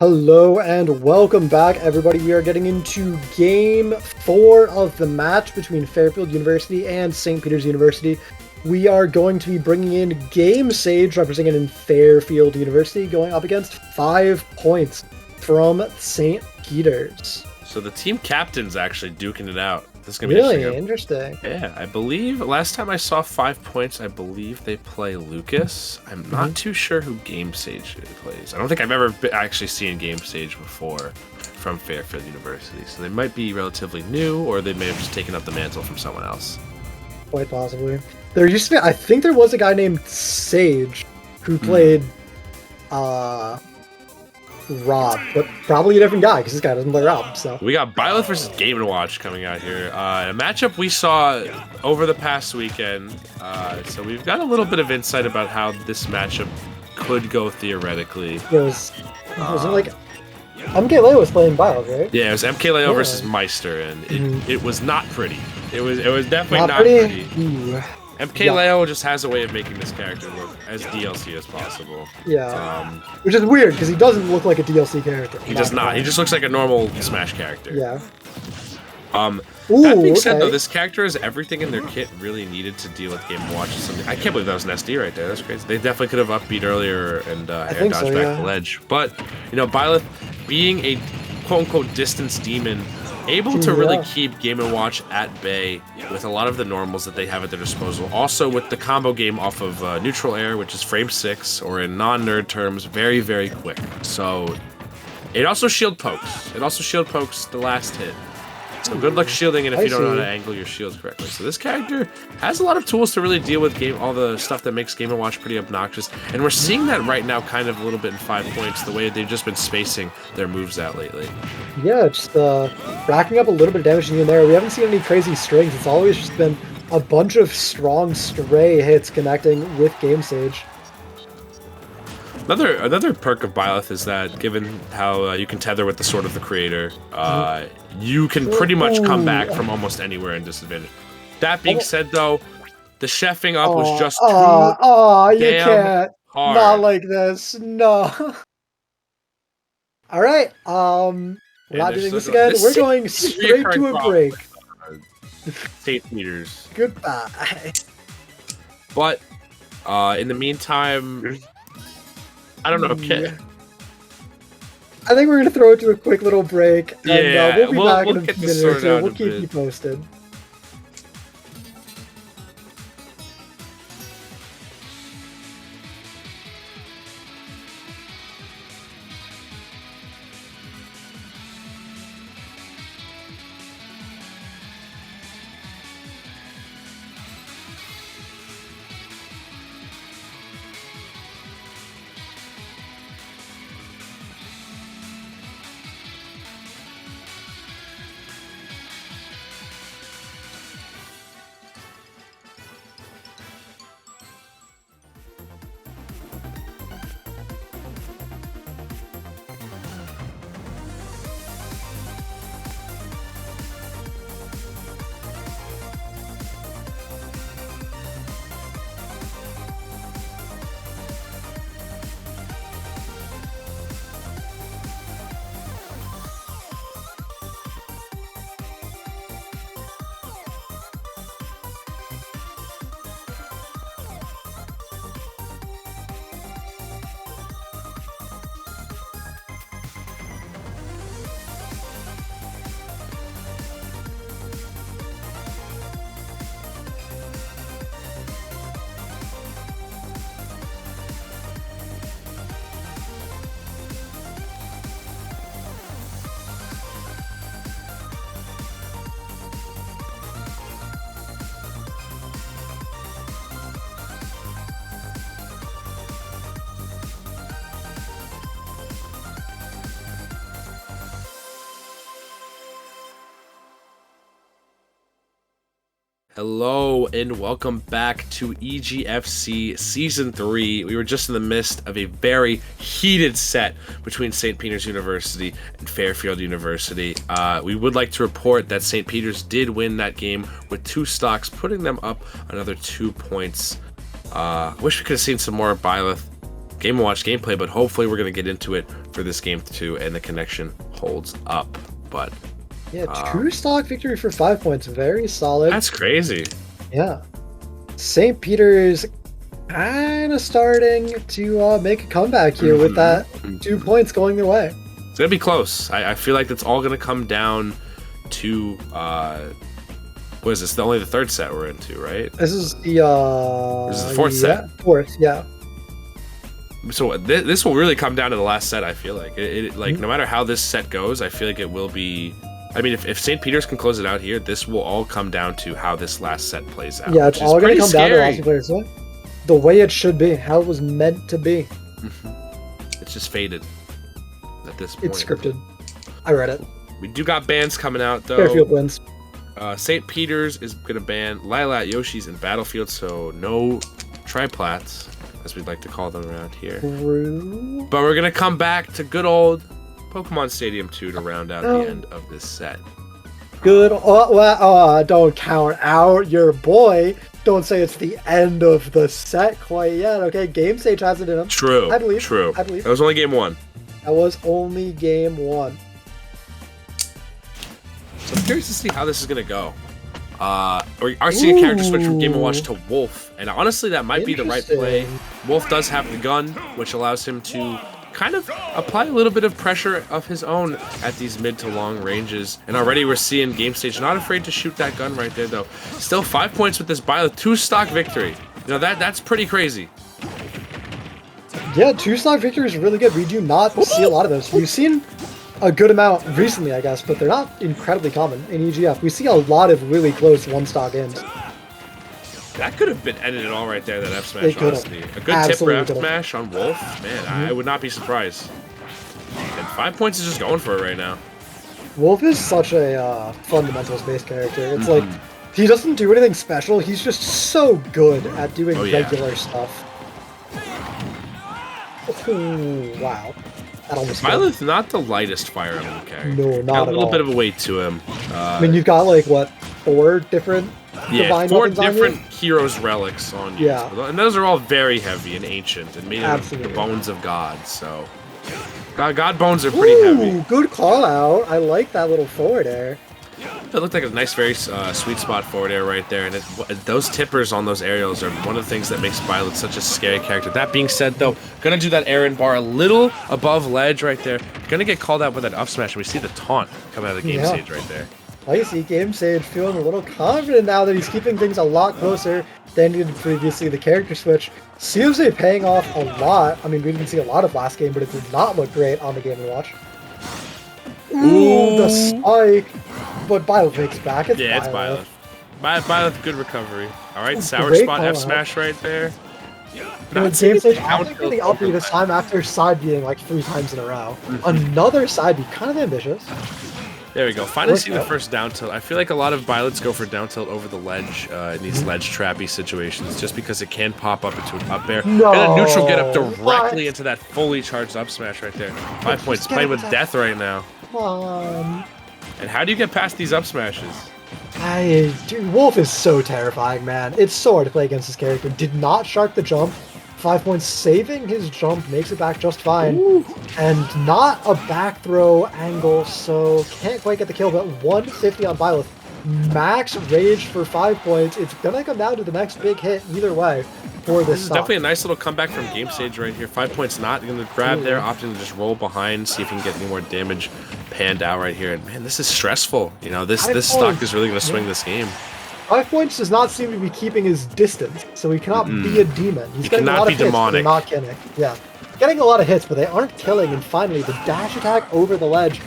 Hello and welcome back, everybody. We are getting into Game 4 of the match between Fairfield University and St. Peter's University. We are going to be bringing in Game Sage, representing in Fairfield University, going up against 5 points from St. Peter's. So the team captain's actually duking it out. This is gonna be Really interesting. Yeah, I believe last time I saw 5 points, I believe they play Lucas. I'm not too sure who Game Sage plays. I don't think I've ever actually seen Game Sage before from Fairfield University. So they might be relatively new, or they may have just taken up the mantle from someone else. Quite possibly. There used to be, I think there was a guy named Sage who played Rob, but probably a different guy because this guy doesn't play Rob. So we got Byleth versus Game & Watch coming out here. A matchup we saw over the past weekend. So we've got a little bit of insight about how this matchup could go theoretically. was it like MKLeo was playing Bio, right? Yeah, it was MKLeo versus Meister, and it was not pretty. It was definitely not pretty. MKLeo just has a way of making this character look as DLC as possible. Yeah, which is weird because he doesn't look like a DLC character. He does not. He just looks like a normal Smash character. Yeah. That being said, though, this character has everything in their kit really needed to deal with Game & Watch. I can't believe that was an SD right there. That's crazy. They definitely could have upbeat earlier and air dodge back the ledge. But, you know, Byleth being a quote-unquote distance demon, able to really keep Game & Watch at bay with a lot of the normals that they have at their disposal. Also with the combo game off of neutral air, which is frame 6, or in non-nerd terms, very, very quick. So it also shield pokes. It also shield pokes the last hit. So good luck shielding it if you don't know how to angle your shields correctly. So this character has a lot of tools to really deal with all the stuff that makes Game & Watch pretty obnoxious. And we're seeing that right now kind of a little bit in 5 points, the way they've just been spacing their moves out lately. Yeah, just racking up a little bit of damage in there. We haven't seen any crazy strings. It's always just been a bunch of strong stray hits connecting with Game Sage. Another perk of Byleth is that, given how you can tether with the Sword of the Creator, you can pretty much come back from almost anywhere in disadvantage. That being said, though, the chefing up was just too you can't. hard. Not like this. No. All right. We're not doing this again. We're going straight to a break. St. Peter's. Goodbye. But in the meantime, I don't know. Okay. I think we're going to throw it to a quick little break, and we'll be back in a minute or two. We'll keep you posted. Hello and welcome back to EGFC Season 3. We were just in the midst of a very heated set between St. Peter's University and Fairfield University. We would like to report that St. Peter's did win that game with 2 stocks, putting them up another 2 points. Wish we could have seen some more Byleth Game & Watch gameplay, but hopefully we're going to get into it for this game too, and the connection holds up. But yeah, true stock victory for 5 points. Very solid. That's crazy. Yeah. St. Peter's kind of starting to make a comeback here with that 2 points going their way. It's going to be close. I feel like it's all going to come down to, what is this? Only the third set we're into, right? This is the This is the fourth set. Fourth, yeah. So this will really come down to the last set, I feel like. Like, no matter how this set goes, I feel like it will be... I mean, if St. Peter's can close it out here, this will all come down to how this last set plays out. Yeah, it's all going to come down to the last players. The way it should be, how it was meant to be. It's just faded at this point. It's scripted. I read it. We do got bans coming out, though. Fairfield wins. St. Peter's is going to ban Lilat, Yoshi's, and Battlefield, so no triplats, as we'd like to call them around here. True. But we're going to come back to good old Pokemon Stadium 2 to round out the end of this set. Good. Don't count out your boy. Don't say it's the end of the set quite yet. Okay, Game Stage has it in him. True. I believe. True. I believe. That was only game 1. That was only game 1. So I'm curious to see how this is going to go. We are seeing a character switch from Game & Watch to Wolf, and honestly that might be the right play. Wolf does have the gun, which allows him to kind of apply a little bit of pressure of his own at these mid to long ranges. And already we're seeing Game Stage not afraid to shoot that gun right there, though. Still 5 points with this Byleth 2-stock victory. You know, that's pretty crazy. Yeah, 2-stock victory is really good. We do not see a lot of those. We've seen a good amount recently, I guess, but they're not incredibly common in EGF. We see a lot of really close 1-stock games. That could have been ended it all right there, that F smash, honestly. A good tip for F smash on Wolf, man, I would not be surprised. And 5 points is just going for it right now. Wolf is such a fundamentals-based character. It's like, he doesn't do anything special, he's just so good at doing regular stuff. Oh, wow. That almost Byleth not the lightest Fire Emblem character. No, not at all. Got a little bit of a weight to him. I mean, you've got, like, what, 4 different divine 4 weapons different on you? heroes relics on you. Yeah. And those are all very heavy and ancient and made out of the bones of gods, so... God bones are pretty heavy. Good call out. I like that little forward air. That looked like a nice, very sweet spot forward air right there, and those tippers on those aerials are one of the things that makes Byleth such a scary character. That being said, though, gonna do that air and bar a little above ledge right there. Gonna get called out with that up smash, and we see the taunt coming out of the game stage right there. I see Game Stage feeling a little confident now that he's keeping things a lot closer than he did previously. The character switch seems to be paying off a lot. I mean, we didn't see a lot of last game, but it did not look great on the Game & Watch. Ooh, the spike! But Byleth makes back. It's Byleth. Byleth, good recovery. Alright, sour great spot F smash right there. Game Stage actually the up B this time after side being like 3 times in a row. Another side B, kind of ambitious. There we go. Finally see the first down tilt. I feel like a lot of Byleths go for down tilt over the ledge in these ledge trappy situations just because it can pop up into an up air. And a neutral get up directly into that fully charged up smash right there. 5 points. Playing with death right now. Come on. And how do you get past these up smashes? Dude, Wolf is so terrifying, man. It's so hard to play against this character. Did not shark the jump. 5 points, saving his jump, makes it back just fine. Ooh. And not a back throw angle, so can't quite get the kill, but 150 on Byleth. Max rage for 5 points. It's gonna come down to the next big hit either way for this is definitely a nice little comeback from Game Stage right here. 5 points not going to grab there, opting to just roll behind, see if he can get any more damage panned out right here. And man, this is stressful. You know, this stock is really going to swing this game. 5 points does not seem to be keeping his distance, so he cannot be a demon. He's getting a lot of hits, but they're not killing. Yeah, getting a lot of hits, but they aren't killing. And finally, the dash attack over the ledge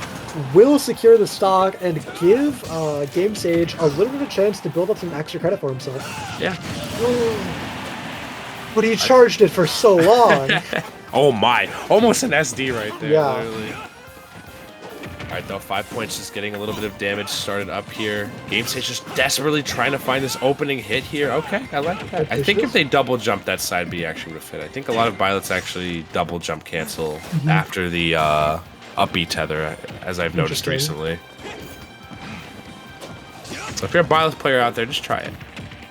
will secure the stock and give Game Stage a little bit of a chance to build up some extra credit for himself. Yeah. But he charged it for so long. Oh my, almost an SD right there. Yeah. Literally. Alright though, 5 points just getting a little bit of damage started up here. Game Stage just desperately trying to find this opening hit here. Okay, I like that. I think if they double jump, that side B actually would fit. I think a lot of Byleths actually double jump cancel after the up B tether, as I've noticed recently. So if you're a Byleth player out there, just try it.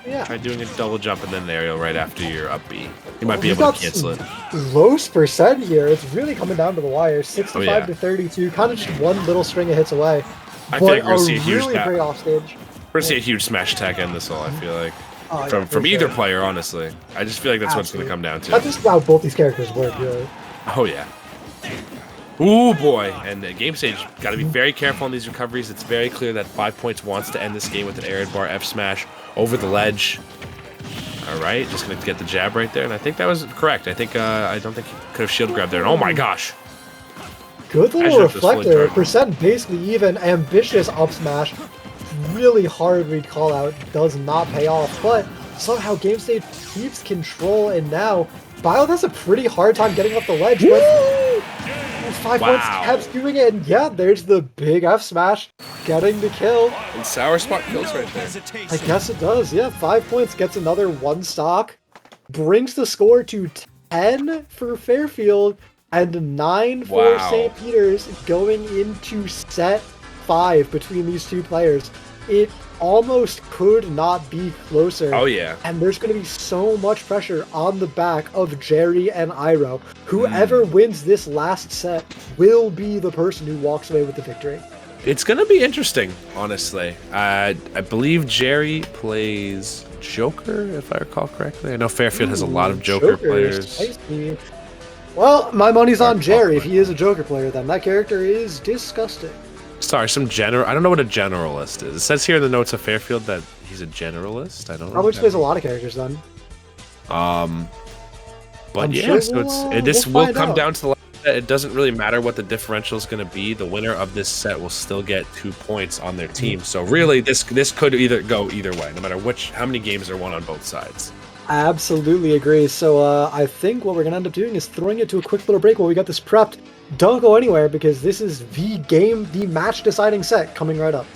Yeah. Try doing a double jump and then an aerial right after your up B. You might be able to cancel it. Close percent here. It's really coming down to the wire. 65 to 32. Kind of just one little string of hits away. I feel like we're going to see a really great offstage. We're going to see a huge smash attack end this all, I feel like. From either player, honestly. I just feel like that's what it's going to come down to. That's just how both these characters work, really. Oh, yeah. Ooh, boy. And Game Stage, got to be very careful on these recoveries. It's very clear that 5 points wants to end this game with an air bar F smash over the ledge. All right, just going to get the jab right there. And I think that was correct. I don't think he could have shield grabbed there. And oh, my gosh. Good little reflector. Percent basically even. Ambitious up smash. Really hard read call out. Does not pay off. But somehow Game Stage keeps control. And now Bio has a pretty hard time getting off the ledge. But 5 points kept doing it. And yeah, there's the big F smash. Getting the kill. And Sour Spot kills right there. I guess it does. Yeah, 5 points. Gets another one stock. Brings the score to 10 for Fairfield. And 9 for St. Peter's going into set 5 between these two players. It almost could not be closer. Oh, yeah. And there's going to be so much pressure on the back of Jerry and Iroh. Whoever wins this last set will be the person who walks away with the victory. It's going to be interesting, honestly. I believe Jerry plays Joker, if I recall correctly. I know Fairfield has a lot of Joker players. Spicy. Well, my money's on Jerry if he is a Joker player, then. That character is disgusting. Sorry, some general. I don't know what a generalist is. It says here in the notes of Fairfield that he's a generalist. I don't know. Probably plays a lot of characters then. But yeah, so this will come down to the last set. It doesn't really matter what the differential is going to be. The winner of this set will still get 2 points on their team. So really, this could either go either way, no matter how many games are won on both sides. Absolutely agree. So I think what we're going to end up doing is throwing it to a quick little break while we got this prepped. Don't go anywhere because this is the match deciding set coming right up.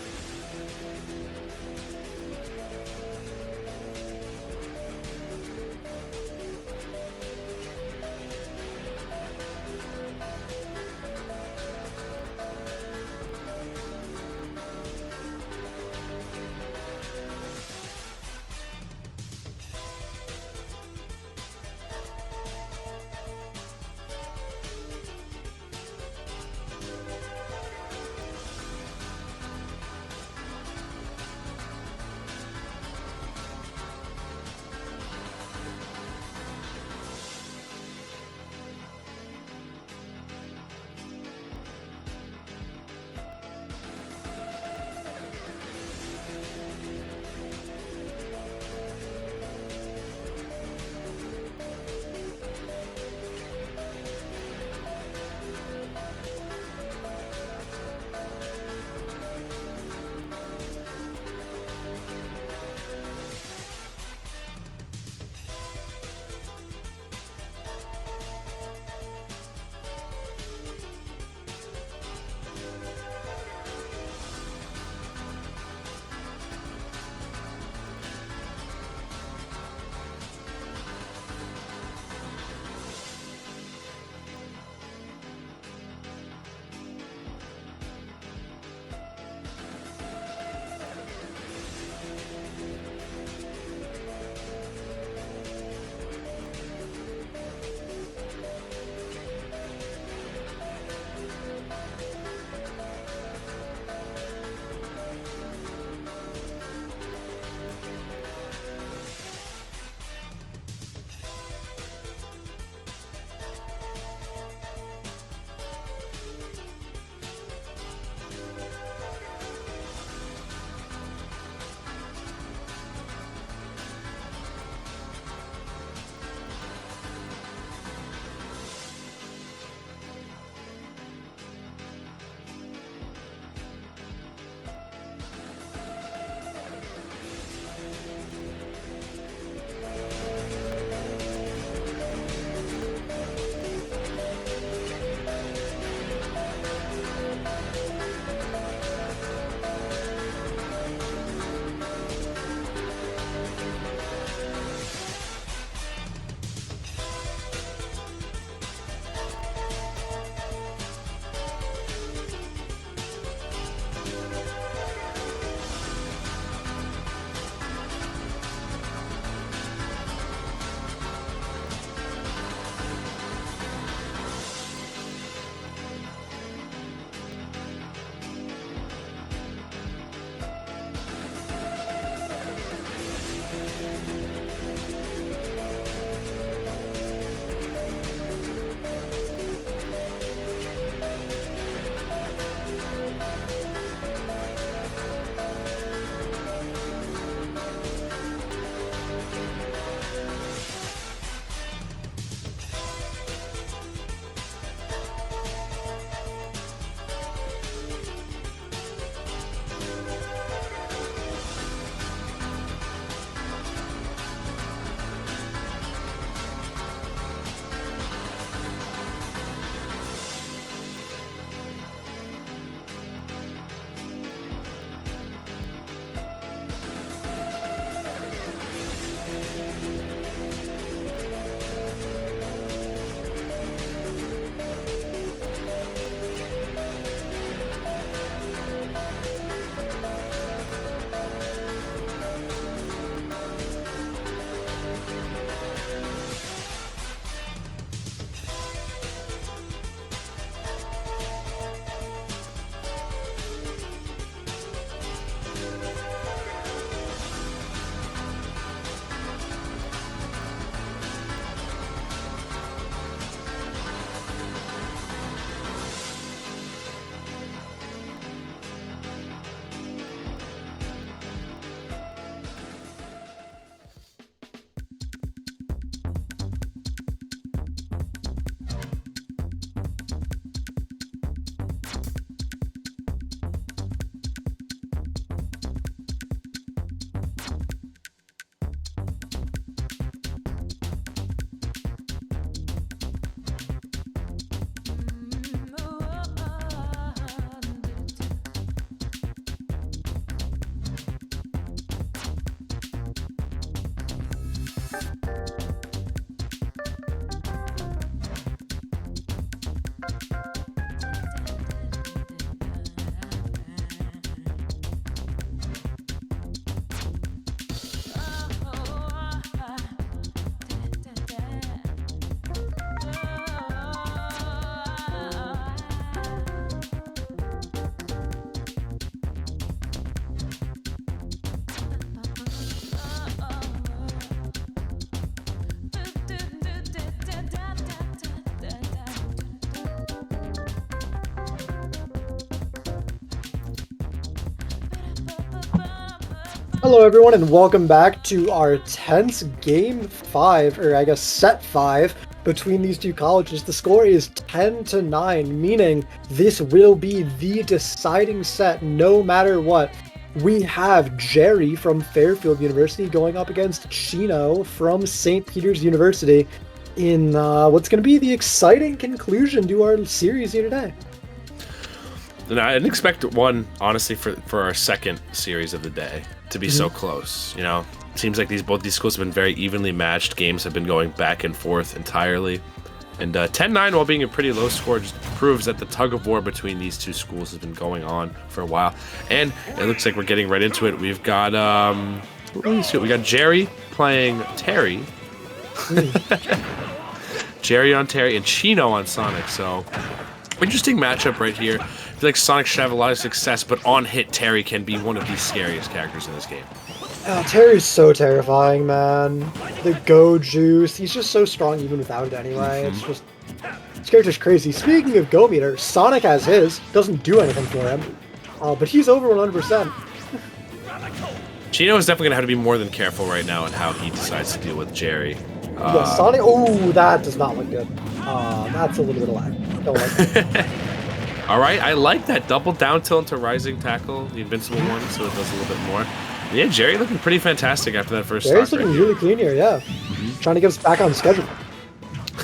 Hello everyone and welcome back to our tense game 5, or I guess set 5, between these two colleges. The score is 10-9, meaning this will be the deciding set no matter what. We have Jerry from Fairfield University going up against Chino from St. Peter's University in what's going to be the exciting conclusion to our series here today. And I didn't expect one, honestly, for our second series of the day to be so close. You know, it seems like both these schools have been very evenly matched. Games have been going back and forth entirely. And 10-9, while being a pretty low score, just proves that the tug of war between these two schools has been going on for a while. And it looks like we're getting right into it. We've got we got Jerry playing Terry. Jerry on Terry and Chino on Sonic. So interesting matchup right here. I feel like Sonic should have a lot of success, but on hit, Terry can be one of the scariest characters in this game. Terry's so terrifying, man. The go juice, he's just so strong even without it anyway. It's just, this character's crazy. Speaking of go meter, Sonic has his, doesn't do anything for him, but he's over 100%. Chino is definitely going to have to be more than careful right now in how he decides to deal with Jerry. Yeah, Sonic, oh, that does not look good. That's a little bit of lag. Don't like that. All right, I like that double down tilt to rising tackle, the invincible one, so it does a little bit more. Yeah, Jerry looking pretty fantastic after that first Jerry's stock looking right really clean here, yeah. Trying to get us back on schedule.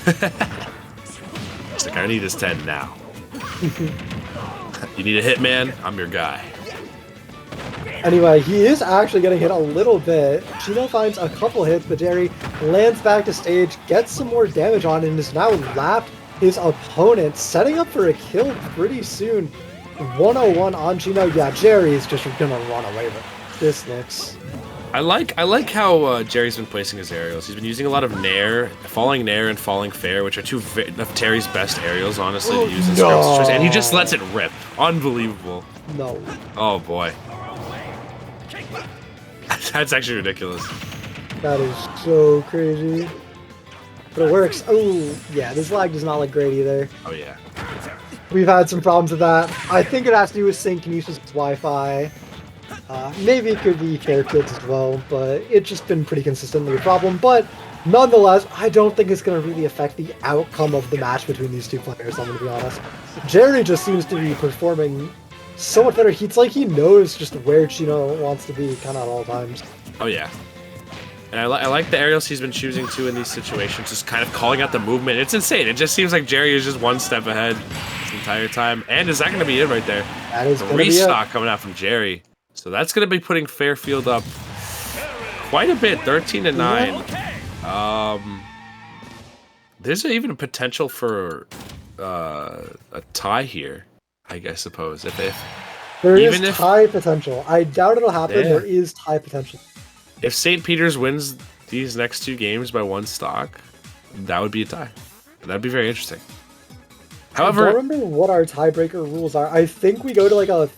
It's like, I need his 10 now. You need a hit, man? I'm your guy. Anyway, he is actually getting hit a little bit. Chino finds a couple hits, but Jerry lands back to stage, gets some more damage on, and is now lapped his opponent, setting up for a kill pretty soon. 101 on Chino. Yeah, Jerry is just gonna run away with it. This looks... I like how Jerry's been placing his aerials. He's been using a lot of Nair, Falling Nair and Falling Fair, which are two of Terry's best aerials, honestly, to use in scrim situations. And he just lets it rip. Unbelievable. No. Oh, boy. That's actually ridiculous. That is so crazy. But it works. Oh, yeah, this lag does not look great either. Oh, yeah. We've had some problems with that. I think it has to do with Synkinesis Wi-Fi. Maybe it could be Fairfield as well, but it's just been pretty consistently a problem. But nonetheless, I don't think it's going to really affect the outcome of the match between these two players, I'm going to be honest. Jerry just seems to be performing so much better. It's like he knows just where Chino wants to be kind of at all times. Oh, yeah. And I like the aerials he's been choosing to in these situations, just kind of calling out the movement. It's insane. It just seems like Jerry is just one step ahead this entire time. And is that going to be it right there? That is the restock coming out from Jerry. So that's going to be putting Fairfield up quite a bit, 13-9. There's even a potential for a tie here, I suppose. There is tie potential. I doubt it'll happen. Yeah. There is tie potential. If St. Peter's wins these next two games by one stock, that would be a tie. That'd be very interesting. However, I don't remember what our tiebreaker rules are. I think we go to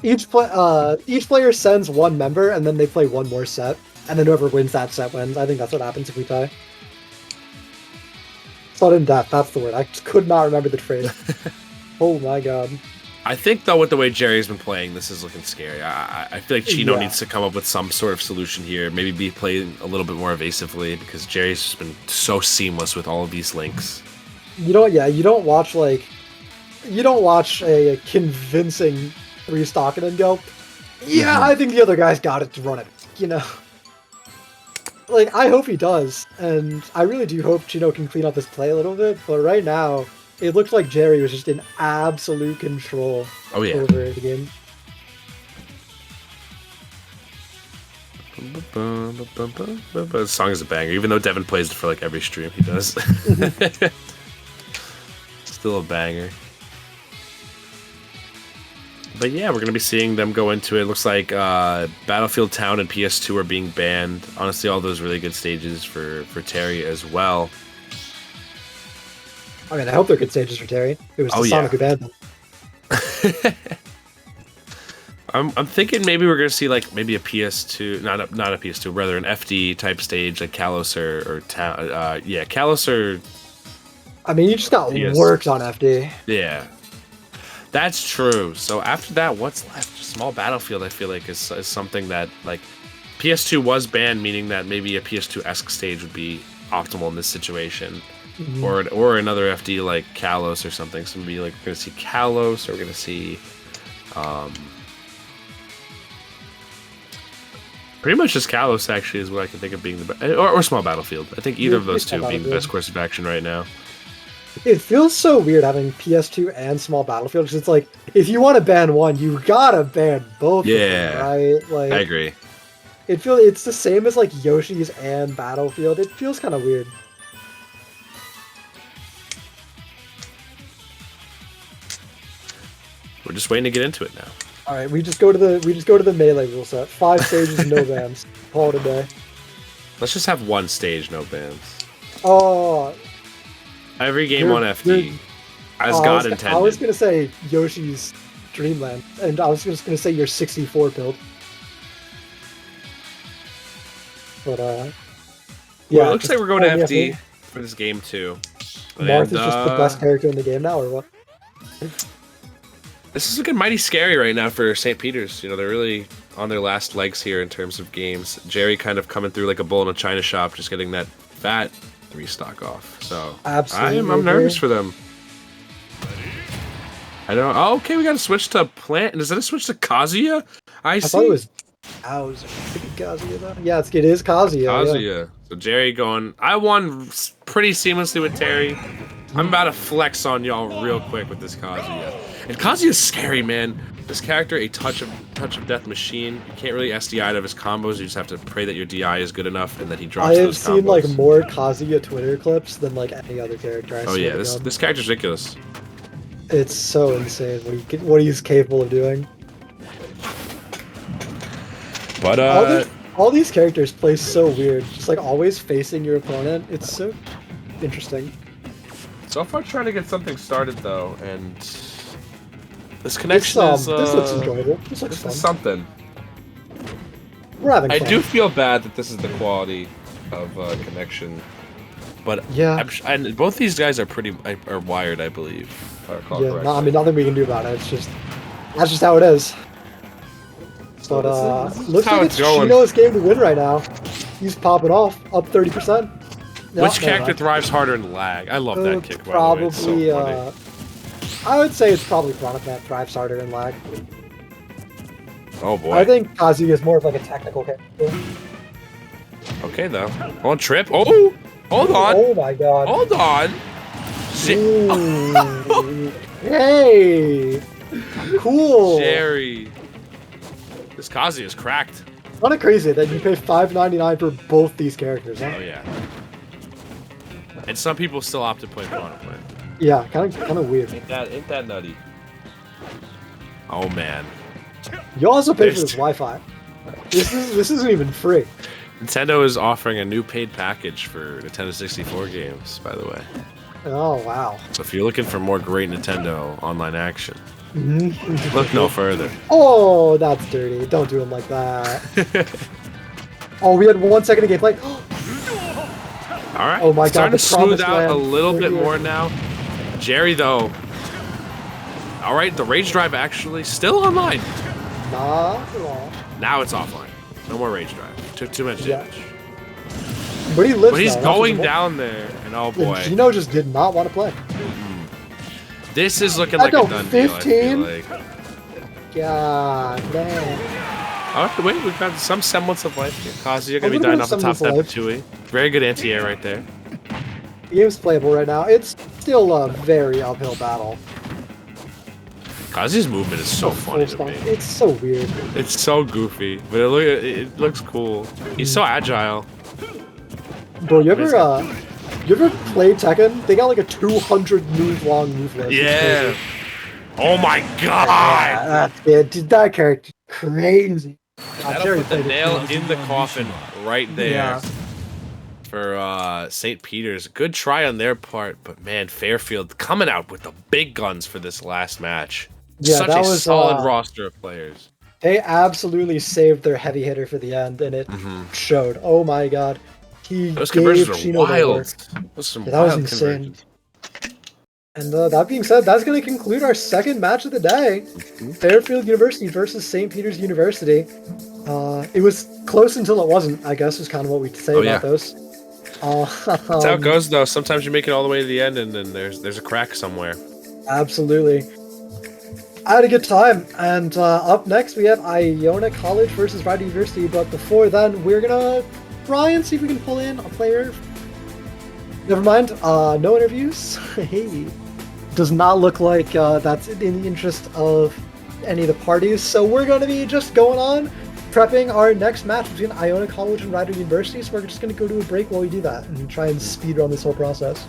each player sends one member, and then they play one more set, and then whoever wins that set wins. I think that's what happens if we tie. Sudden death, that's the word. I could not remember the phrase. Oh my god. I think, though, with the way Jerry's been playing, this is looking scary. I feel like Chino needs to come up with some sort of solution here. Maybe be playing a little bit more evasively, because Jerry's just been so seamless with all of these links. You know, yeah, you don't watch a convincing restock and then go, yeah, I think the other guy's got it to run it, you know? Like, I hope he does, and I really do hope Chino can clean up his play a little bit, but right now, it looks like Jerry was just in absolute control over the game. The song is a banger, even though Devin plays it for like every stream he does. Still a banger. But yeah, we're going to be seeing them go into it. Looks like Battlefield Town and PS2 are being banned. Honestly, all those really good stages for Terry as well. I mean, I hope they're good stages for Terry. It was the Sonic who banned them. I'm thinking maybe we're going to see like maybe a PS2, not a PS2, rather an FD type stage like Kalos or Kalos or... I mean, you just got worked on FD. Yeah. That's true. So after that, what's left? Small Battlefield, I feel like, is something that, like, PS2 was banned, meaning that maybe a PS2-esque stage would be optimal in this situation. Or another FD like Kalos or something. So maybe, like, we're going to see Kalos, or we're going to see... pretty much just Kalos, actually, is what I can think of being the best. Or Small Battlefield. I think either of those two being the best course of action right now. It feels so weird having PS2 and Small Battlefield, because it's like, if you want to ban one, you gotta ban both of them, right? Like, I agree. It's the same as, like, Yoshi's and Battlefield. It feels kind of weird. We're just waiting to get into it now. All right, we just go to the melee rule set. 5 stages, no bans. Call it a day. Let's just have one stage, no bans. Oh. Every game on FD, as God intended. I was gonna say Yoshi's Dreamland, and I was just gonna say your 64 build. But yeah, well, it looks like we're going to FD for this game too. Marth is just the best character in the game now, or what? This is looking mighty scary right now for St. Peter's. You know, they're really on their last legs here in terms of games. Jerry kind of coming through like a bull in a china shop, just getting that fat restock off. So absolutely, I'm nervous for them. I don't. Oh, okay, we got to switch to Plant. And is that a switch to Kazuya? I see. Thought it was Bowser. Kazuya though. Yeah, it is Kazuya. Kazuya. Yeah. So Jerry going. I won pretty seamlessly with Terry. I'm about to flex on y'all real quick with this Kazuya. And Kazuya's scary, man. This character, a touch of death machine. You can't really SDI out of his combos. You just have to pray that your DI is good enough and that he drops those combos. I have seen like more Kazuya Twitter clips than like any other character. Oh yeah, this character's ridiculous. It's so insane what he's capable of doing. But all these characters play so weird. Just like always facing your opponent. It's so interesting. So far, trying to get something started though, and this connection this looks enjoyable. This looks fun. Is something. We're having fun. I do feel bad that this is the quality of connection, but yeah, and both these guys are are wired, I believe. Yeah, I mean nothing we can do about it. It's just that's just how it is. But looks like it's Chino's game to win right now. He's popping off, up 30%. Which character thrives harder in lag? I love that kick. Probably, by the way. It's so I would say it's probably Chronic that thrives harder in lag. Oh boy. I think Kazuya is more of like a technical character. Okay though. On trip. Oh, hold on. Oh my god. Hold on. Hey. Cool. Jerry. This Kazuya is cracked. It's kind of crazy that you pay $5.99 for both these characters, huh? Oh yeah. And some people still opt to play Chronic. Yeah, kind of weird. Ain't that nutty? Oh man. You also pay for this Wi-Fi. This isn't even free. Nintendo is offering a new paid package for Nintendo 64 games, by the way. Oh wow. So if you're looking for more great Nintendo online action, look no further. Oh, that's dirty. Don't do him like that. Oh, we had 1 second of gameplay. All right. Oh my god. Starting to smooth out a little bit more now. Jerry, though. All right, the Rage Drive actually still online. Not wrong. Now it's offline. No more Rage Drive. Took too much damage. But he lives. But he's going down there, and oh boy. And Gino just did not want to play. This is looking like a done 15? deal, I feel like. God damn. Oh, wait, we've got some semblance of life here. Kazuya gonna be dying off the top of that Tui. Very good anti-air right there. The game's playable right now. It's still a very uphill battle. Kazuya's movement is so funny to me. It's so weird. It's so goofy, but it looks cool. He's so agile. Bro, you ever play Tekken? They got like a 200 move long move list. Yeah. Oh my god! Yeah, that's good. Dude, that character's crazy. That'll put the nail in the coffin right there for St. Peter's. Good try on their part, but man, Fairfield coming out with the big guns for this last match. Yeah, Such a solid roster of players. They absolutely saved their heavy hitter for the end, and it showed. Oh my god. Those conversions are wild. Those are some that was insane. And that being said, that's going to conclude our second match of the day. Fairfield University versus St. Peter's University. It was close until it wasn't, I guess, is kind of what we'd say about those. That's how it goes, though. Sometimes you make it all the way to the end, and then there's a crack somewhere. Absolutely. I had a good time, and up next we have Iona College versus Rider University, but before then, we're gonna try and see if we can pull in a player. Never mind, no interviews. Hey. Does not look like that's in the interest of any of the parties, so we're gonna be just going on, prepping our next match between Iona College and Rider University, so we're just gonna go to a break while we do that, and try and speed run this whole process.